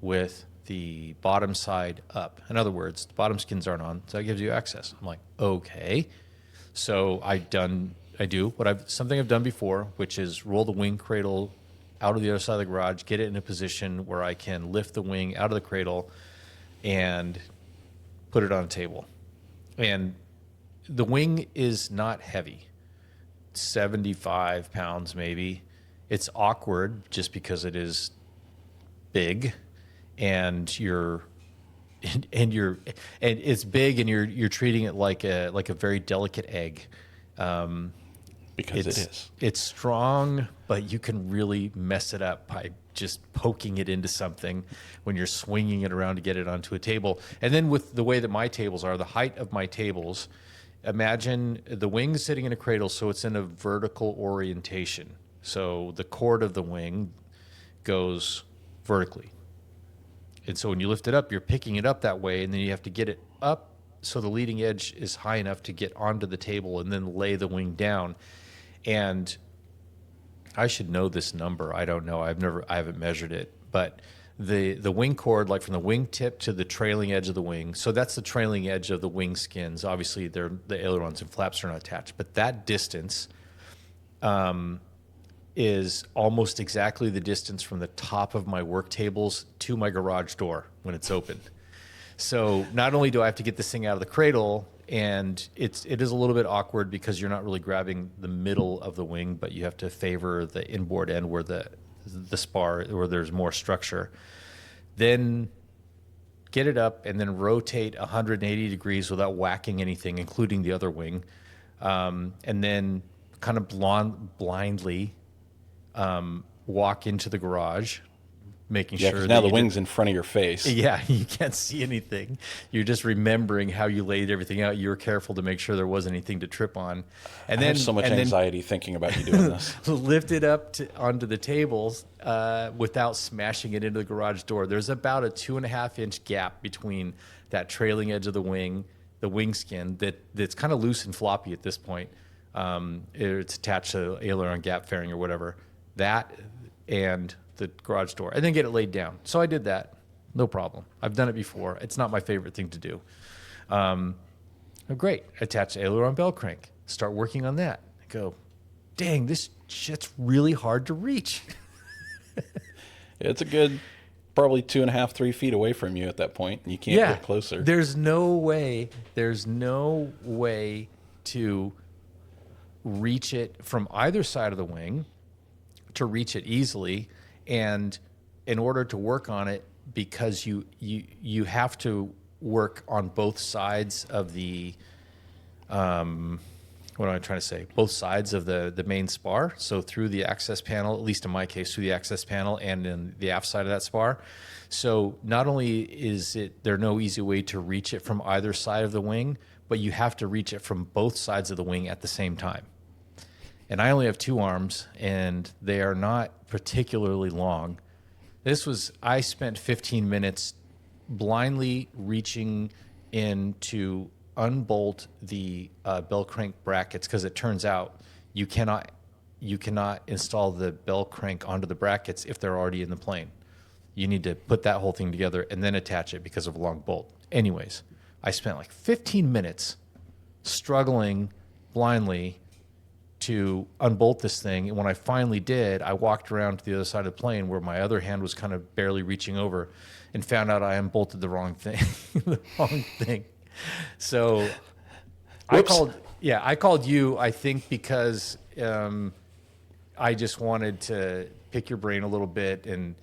with the bottom side up. In other words, the bottom skins aren't on, so that gives you access. I'm like, okay. So something I've done before, which is roll the wing cradle out of the other side of the garage, get it in a position where I can lift the wing out of the cradle and put it on a table. And the wing is not heavy, 75 pounds maybe. It's awkward just because it is big, and it's big, and you're treating it like a very delicate egg. Because it is. It's strong, but you can really mess it up by just poking it into something when you're swinging it around to get it onto a table. And then with the way that my tables are, the height of my tables, imagine the wing sitting in a cradle, so it's in a vertical orientation. So the cord of the wing goes vertically. And so when you lift it up, you're picking it up that way, and then you have to get it up so the leading edge is high enough to get onto the table and then lay the wing down. And I should know this number. I don't know. I haven't measured it. But the wing cord, like from the wing tip to the trailing edge of the wing, so that's the trailing edge of the wing skins. Obviously, the ailerons and flaps are not attached. But that distance is almost exactly the distance from the top of my work tables to my garage door when it's open. So not only do I have to get this thing out of the cradle, and it is a little bit awkward because you're not really grabbing the middle of the wing, but you have to favor the inboard end where the spar, where there's more structure. Then get it up and then rotate 180 degrees without whacking anything, including the other wing. And then kind of blindly walk into the garage, making Yeah, sure because that now the wing's in front of your face. Yeah, you can't see anything. You're just remembering how you laid everything out. You were careful to make sure there wasn't anything to trip on. And I have so much anxiety thinking about you doing this. Lift it up onto the tables without smashing it into the garage door. There's about a 2.5-inch gap between that trailing edge of the wing skin that's kind of loose and floppy at this point. It's attached to aileron gap fairing or whatever. That and the garage door, and then get it laid down. So I did that, no problem. I've done it before. It's not my favorite thing to do. Great, attach the aileron bell crank. Start working on that. I go, dang, this shit's really hard to reach. It's a good probably 2.5, 3 feet away from you at that point, and you can't get closer. There's no way to reach it from either side of the wing, to reach it easily. And in order to work on it, because you have to work on both sides of the what am I trying to say? Both sides of the main spar. So through the access panel, at least in my case, through the access panel and in the aft side of that spar. So not only is there no easy way to reach it from either side of the wing, but you have to reach it from both sides of the wing at the same time. And I only have 2 arms, and they are not particularly long. I spent 15 minutes blindly reaching in to unbolt the bell crank brackets, because it turns out you cannot install the bell crank onto the brackets if they're already in the plane. You need to put that whole thing together and then attach it because of a long bolt. Anyways, I spent like 15 minutes struggling blindly to unbolt this thing. And when I finally did, I walked around to the other side of the plane where my other hand was kind of barely reaching over, and found out I unbolted the wrong thing. The wrong thing. So I called you, I think, because I just wanted to pick your brain a little bit, and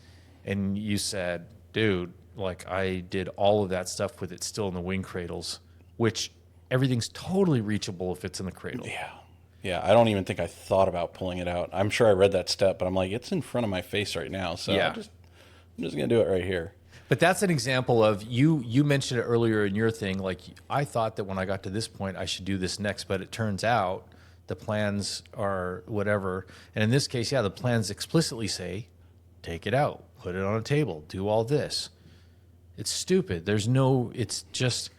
you said, dude, like, I did all of that stuff with it still in the wing cradles, which everything's totally reachable if it's in the cradle. Yeah, I don't even think I thought about pulling it out. I'm sure I read that step, but I'm like, it's in front of my face right now, so I'm just going to do it right here. But that's an example of, you mentioned it earlier in your thing, like, I thought that when I got to this point, I should do this next, but it turns out the plans are whatever. And in this case, the plans explicitly say, take it out, put it on a table, do all this. It's stupid. It's just,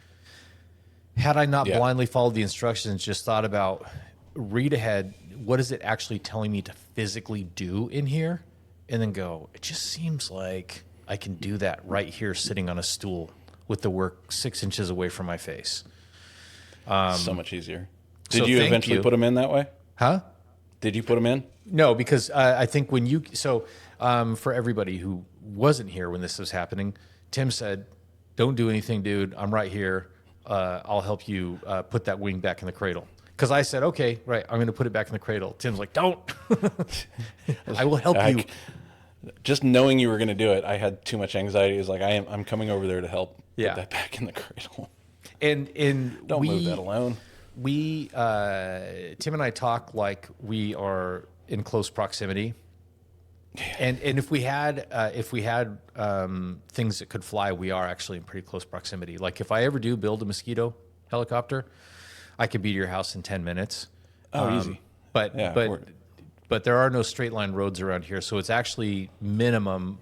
had I not blindly followed the instructions, just thought about, read ahead, what is it actually telling me to physically do in here? And then go, it just seems like I can do that right here sitting on a stool with the work 6 inches away from my face. So much easier. Did you eventually put them in that way? Huh? Did you put them in? No, because I think when for everybody who wasn't here when this was happening, Tim said, don't do anything, dude. I'm right here. I'll help you put that wing back in the cradle. Because I said, okay, right, I'm going to put it back in the cradle. Tim's like, don't. I will help you. Just knowing you were going to do it, I had too much anxiety. It was like, I'm coming over there to help put Yeah. that back in the cradle. And Don't move that alone. We Tim and I talk like we are in close proximity. And if we had things that could fly, we are actually in pretty close proximity. Like, if I ever do build a Mosquito helicopter, I could be to your house in 10 minutes. Oh, easy. But there are no straight line roads around here, so it's actually minimum.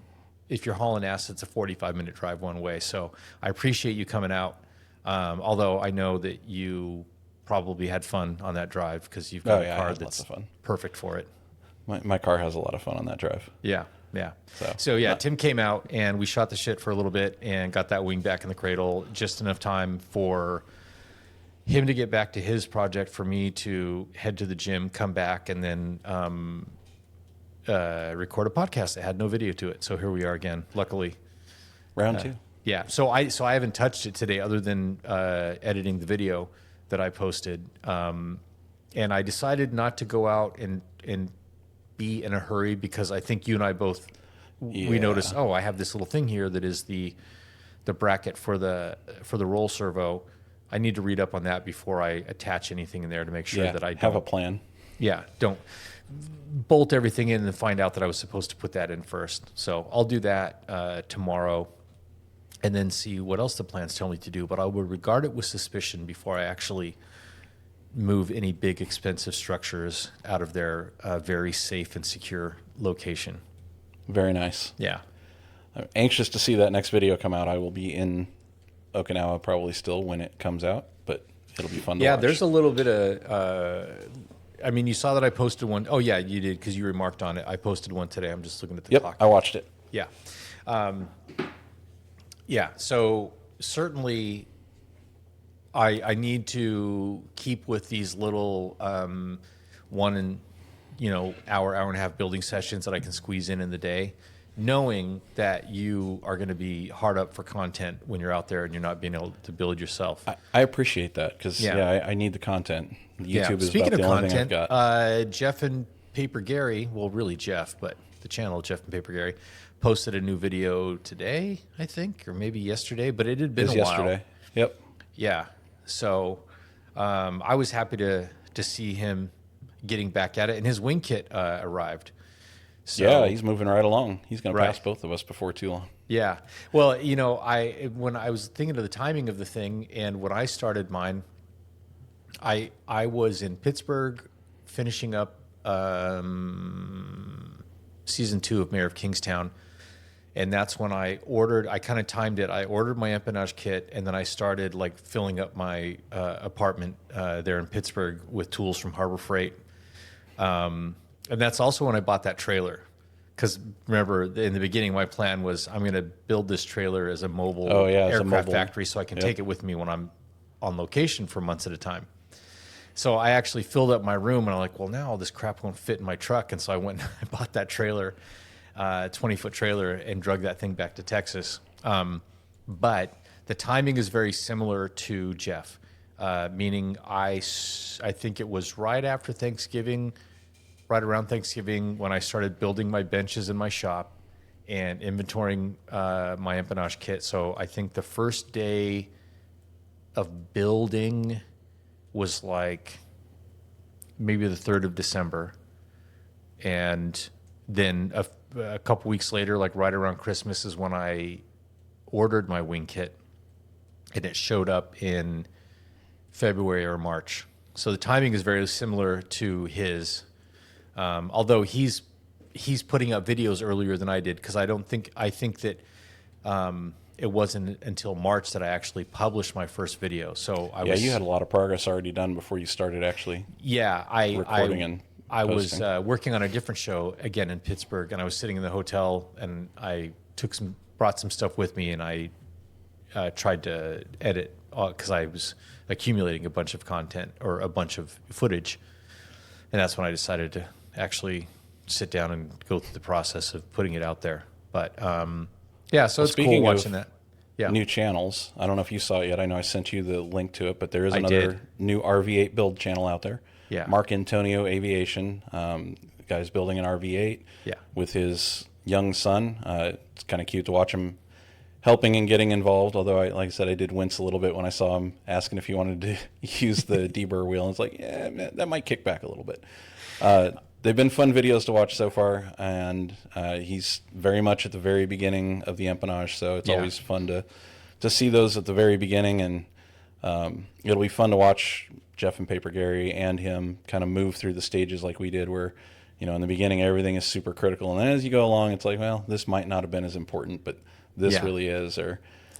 If you're hauling ass, it's a 45-minute drive one way. So I appreciate you coming out. Although I know that you probably had fun on that drive because you've got a car that's perfect for it. My car has a lot of fun on that drive. Yeah. So Tim came out and we shot the shit for a little bit and got that wing back in the cradle, just enough time for him to get back to his project, for me to head to the gym, come back, and then record a podcast that had no video to it. So here we are again, luckily. Round two. Yeah. So I haven't touched it today other than editing the video that I posted. And I decided not to go out and be in a hurry, because I think you and I both, we noticed, I have this little thing here that is the bracket for the roll servo. I need to read up on that before I attach anything in there to make sure that I don't have a plan. Yeah, don't bolt everything in and find out that I was supposed to put that in first. So I'll do that tomorrow, and then see what else the plans tell me to do. But I would regard it with suspicion before I actually move any big expensive structures out of their very safe and secure location. Very nice. Yeah. I'm anxious to see that next video come out. I will be in Okinawa probably still when it comes out, but it'll be fun to watch. Yeah, there's a little bit of, you saw that I posted one. Oh, yeah, you did, because you remarked on it. I posted one today. I'm just looking at the clock. I watched it. Yeah. So certainly I need to keep with these little hour and a half building sessions that I can squeeze in the day, knowing that you are going to be hard up for content when you're out there and you're not being able to build yourself. I appreciate that, because I need the content. YouTube is Speaking about the of only content, thing I've got. Jeff and Paper Gary, well, really Jeff, but the channel Jeff and Paper Gary posted a new video today, I think, or maybe yesterday, but it had been a while. Yesterday. Yep. Yeah. So I was happy to see him getting back at it, and his wing kit arrived. So, yeah, he's moving right along. He's going to pass both of us before too long. Yeah. Well, when I was thinking of the timing of the thing, and when I started mine, I was in Pittsburgh finishing up season 2 of Mayor of Kingstown, and that's when I kind of timed it. I ordered my empennage kit, and then I started filling up my apartment there in Pittsburgh with tools from Harbor Freight. And that's also when I bought that trailer. Because remember, in the beginning, my plan was I'm going to build this trailer as a mobile aircraft factory so I can take it with me when I'm on location for months at a time. So I actually filled up my room, and I'm like, well, now all this crap won't fit in my truck. And so I went and I bought that trailer, 20-foot trailer, and drug that thing back to Texas. But the timing is very similar to Jeff, meaning I think it was right after Thanksgiving, right around Thanksgiving, when I started building my benches in my shop and inventorying my empennage kit. So I think the first day of building was like maybe the 3rd of December. And then a couple weeks later, like right around Christmas, is when I ordered my wing kit, and it showed up in February or March. So the timing is very similar to his, although he's putting up videos earlier than I did, because I think that it wasn't until March that I actually published my first video. So you had a lot of progress already done before you started actually. Yeah, recording and I was posting. working on a different show again in Pittsburgh, and I was sitting in the hotel, and I brought some stuff with me, and I tried to edit because I was accumulating a bunch of content or a bunch of footage, and that's when I decided to actually sit down and go through the process of putting it out there. But yeah, so it's cool watching that. Yeah. New channels. I don't know if you saw it yet. I know I sent you the link to it, but there is I another did. new RV8 build channel out there. Yeah. Mark Antonio Aviation. The guy's building an RV8 Yeah. with his young son. It's kind of cute to watch him helping and getting involved. Although, like I said, I did wince a little bit when I saw him asking if he wanted to use the deburr wheel. And it's like, yeah, man, that might kick back a little bit. They've been fun videos to watch so far, and he's very much at the very beginning of the empennage, so it's always fun to see those at the very beginning, and it'll be fun to watch Jeff and Paper Gary and him kind of move through the stages like we did, where, in the beginning everything is super critical, and then as you go along, it's like, well, this might not have been as important, but this really is,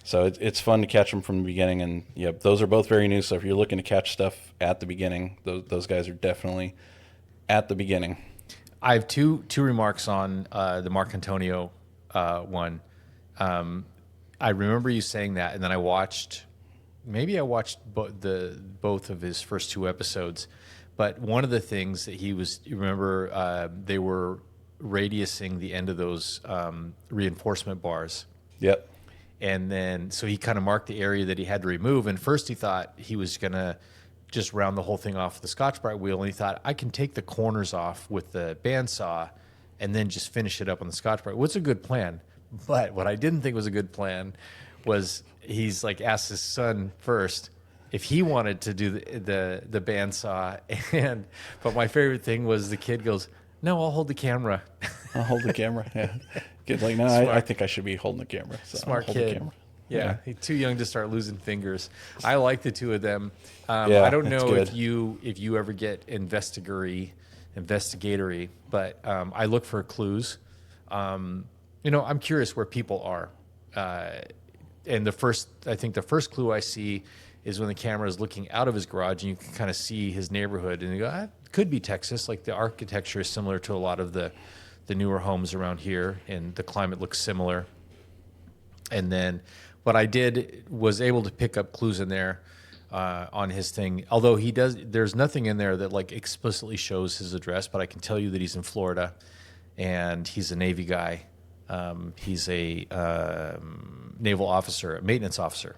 so it's fun to catch them from the beginning, and those are both very new, so if you're looking to catch stuff at the beginning, those guys are definitely at the beginning. I have two remarks on the Mark Antonio one. I remember you saying that, and then I watched both of his first 2 episodes. But one of the things that they were radiusing the end of those reinforcement bars. Yep. And then, so he kind of marked the area that he had to remove. And first he thought he was going to just round the whole thing off with the Scotch-Brite wheel, and he thought, I can take the corners off with the bandsaw and then just finish it up on the Scotch-Brite. What's a good plan? But what I didn't think was a good plan was he's like asked his son first if he wanted to do the bandsaw, but my favorite thing was the kid goes, no, I'll hold the camera. I'll hold the camera. Yeah. Kid's like, no, I think I should be holding the camera. So Smart I'll hold kid. the camera. Yeah, he's too young to start losing fingers. I like the two of them. Yeah, I don't know it's if you ever get investigatory, but I look for clues. I'm curious where people are, and I think the first clue I see is when the camera is looking out of his garage, and you can kind of see his neighborhood, and you go, it could be Texas. Like the architecture is similar to a lot of the newer homes around here, and the climate looks similar. And then what I did was able to pick up clues in there on his thing. Although there's nothing in there that like explicitly shows his address, but I can tell you that he's in Florida, and he's a Navy guy. He's a naval officer, a maintenance officer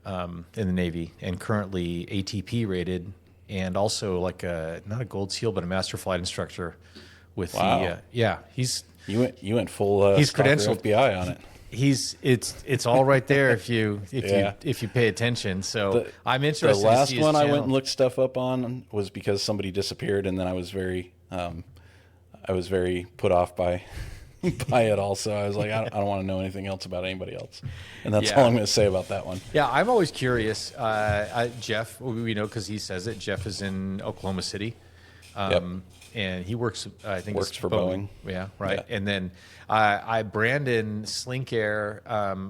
in the Navy, and currently ATP rated, and also like not a gold seal, but a master flight instructor. With he's you went full. He's credentialed FBI on it. It's all right there if you pay attention. So I'm interested. The last to see his one I channel. went and looked stuff up on was because somebody disappeared, and then I was very put off by it all. So I was like, I don't want to know anything else about anybody else, and that's all I'm going to say about that one. Yeah, I'm always curious. Jeff, we know because he says it. Jeff is in Oklahoma City. And he works, I think, Works for Boeing. Yeah, right. Yeah. And then Brandon Slinkair,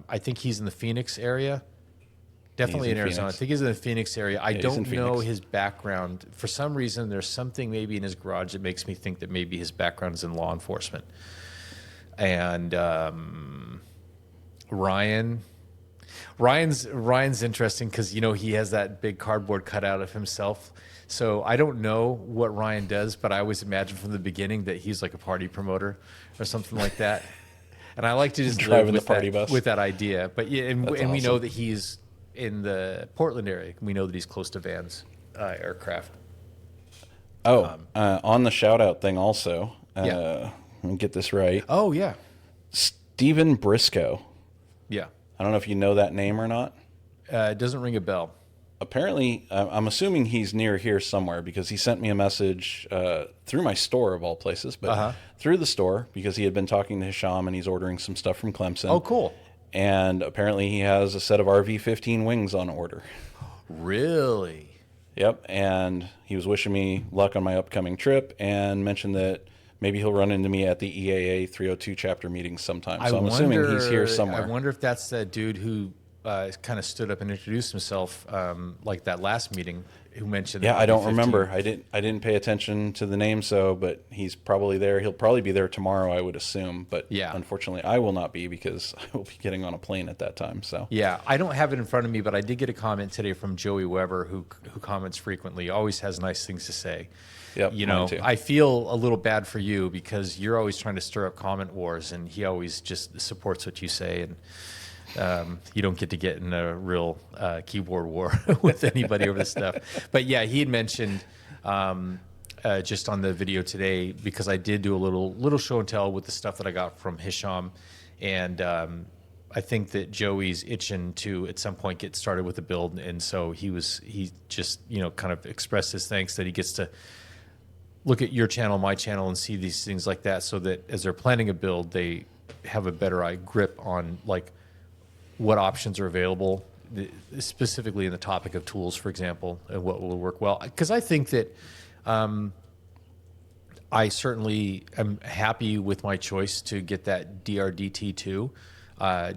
I think he's in the Phoenix area. Definitely in Arizona. Phoenix. I think he's in the Phoenix area. I he's don't in know Phoenix. his background. For some reason, there's something maybe in his garage that makes me think that maybe his background is in law enforcement. And Ryan Ryan's interesting because he has that big cardboard cutout of himself. So I don't know what Ryan does, but I always imagine from the beginning that he's like a party promoter or something like that. And I like to just Driving live the party bus with that idea. But yeah, and we know awesome. that he's in the Portland area. We know that he's close to Van's aircraft. On the shout out thing also. Yeah. Let me get this right. Oh yeah, Stephen Briscoe. yeah. I don't know if you know that name or not. It doesn't ring a bell. Apparently, I'm assuming he's near here somewhere because he sent me a message through my store of all places, but through the store because he had been talking to Hisham and he's ordering some stuff from Clemson. Oh, cool. And apparently he has a set of RV-15 wings on order. Really? Yep, and he was wishing me luck on my upcoming trip and mentioned that maybe he'll run into me at the EAA 302 chapter meeting sometime. So I'm assuming he's here somewhere. I wonder if that's that dude who kind of stood up and introduced himself like that last meeting who mentioned. Yeah, the I don't 15. remember. I didn't pay attention to the name, but he's probably there. He'll probably be there tomorrow, I would assume. But yeah, unfortunately, I will not be because I will be getting on a plane at that time. So yeah, I don't have it in front of me, but I did get a comment today from Joey Weber, who comments frequently. Always has nice things to say. Yep, mine too. I feel a little bad for you because you're always trying to stir up comment wars, and he always just supports what you say, and you don't get to get in a real keyboard war with anybody over this stuff. But yeah, he had mentioned just on the video today, because I did do a little show and tell with the stuff that I got from Hisham, and I think that Joey's itching to at some point get started with the build, and so he just kind of expressed his thanks that he gets to look at your channel, my channel, and see these things like that, so that as they're planning a build, they have a better grip on like what options are available, specifically in the topic of tools, for example, and what will work well. Because I think that I certainly am happy with my choice to get that DRDT2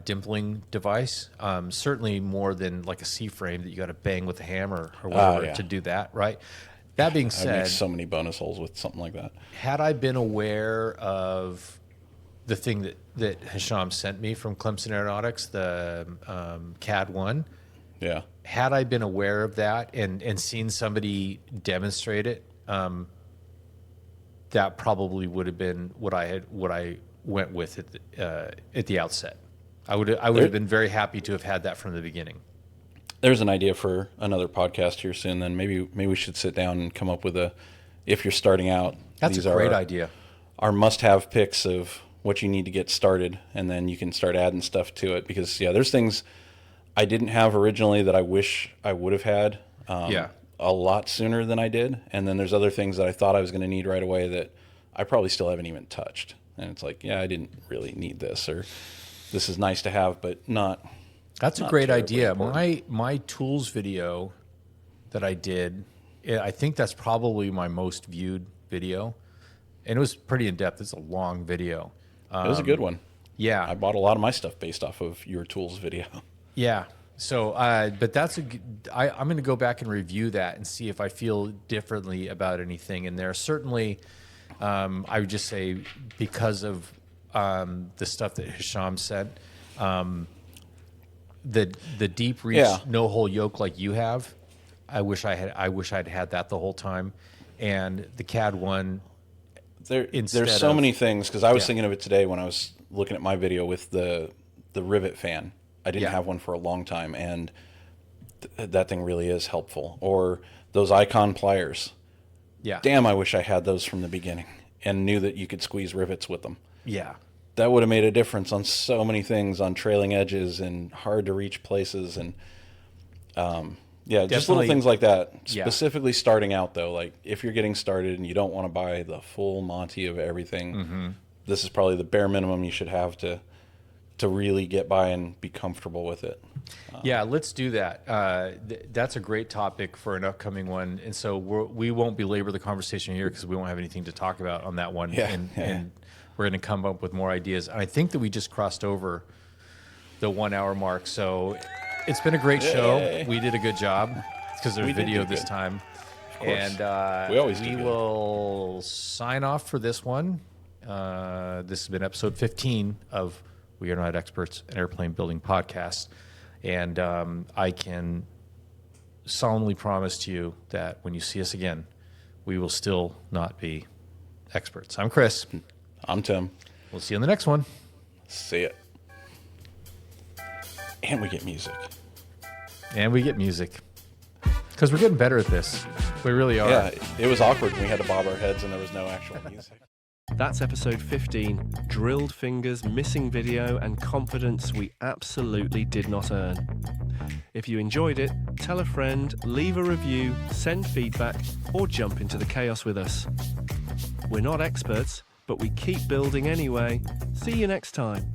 dimpling device. Certainly more than like a C-frame that you got to bang with a hammer or whatever to do that, right? That being said, I'd make so many bonus holes with something like that. Had I been aware of the thing that Hisham sent me from Clemson Aeronautics, the CAD 1, yeah. Had I been aware of that and seen somebody demonstrate it, that probably would have been what I went with at the outset. I would have been very happy to have had that from the beginning. There's an idea for another podcast here soon. Then maybe we should sit down and come up with if you're starting out. That's a great idea. Our must-have picks of what you need to get started, and then you can start adding stuff to it. Because there's things I didn't have originally that I wish I would have had a lot sooner than I did, and then there's other things that I thought I was going to need right away that I probably still haven't even touched. And it's like, I didn't really need this, or this is nice to have, but not. That's a great idea. My tools video that I did, I think that's probably my most viewed video, and it was pretty in depth. It's a long video. It was a good one. Yeah, I bought a lot of my stuff based off of your tools video. Yeah. So, but I'm going to go back and review that and see if I feel differently about anything in there. Certainly, I would just say because of the stuff that Hisham said, the deep reach no hole yoke like you have, I wish I'd had that the whole time, and the CAD 1. There's so many things, because I was thinking of it today when I was looking at my video with the rivet fan. I didn't have one for a long time, and that thing really is helpful. Or those Icon pliers. Yeah. Damn, I wish I had those from the beginning and knew that you could squeeze rivets with them. Yeah. That would have made a difference on so many things, on trailing edges and hard to reach places, and just little things like that. Specifically starting out though, like if you're getting started and you don't want to buy the full Monty of everything, this is probably the bare minimum you should have to really get by and be comfortable with it. Let's do that. That's a great topic for an upcoming one, and so we won't belabor the conversation here because we won't have anything to talk about on that one. And we're going to come up with more ideas. And I think that we just crossed over the 1 hour mark, so it's been a great show. We did a good job because there's video this time, and we will sign off for this one. This has been episode 15 of We Are Not Experts, an airplane building podcast. And I can solemnly promise to you that when you see us again, we will still not be experts. I'm Chris. I'm Tim. We'll see you in the next one. See it. And we get music. And we get music. Because we're getting better at this. We really are. Yeah, it was awkward when we had to bob our heads and there was no actual music. That's episode 15, drilled fingers, missing video, and confidence we absolutely did not earn. If you enjoyed it, tell a friend, leave a review, send feedback, or jump into the chaos with us. We're not experts, but we keep building anyway. See you next time.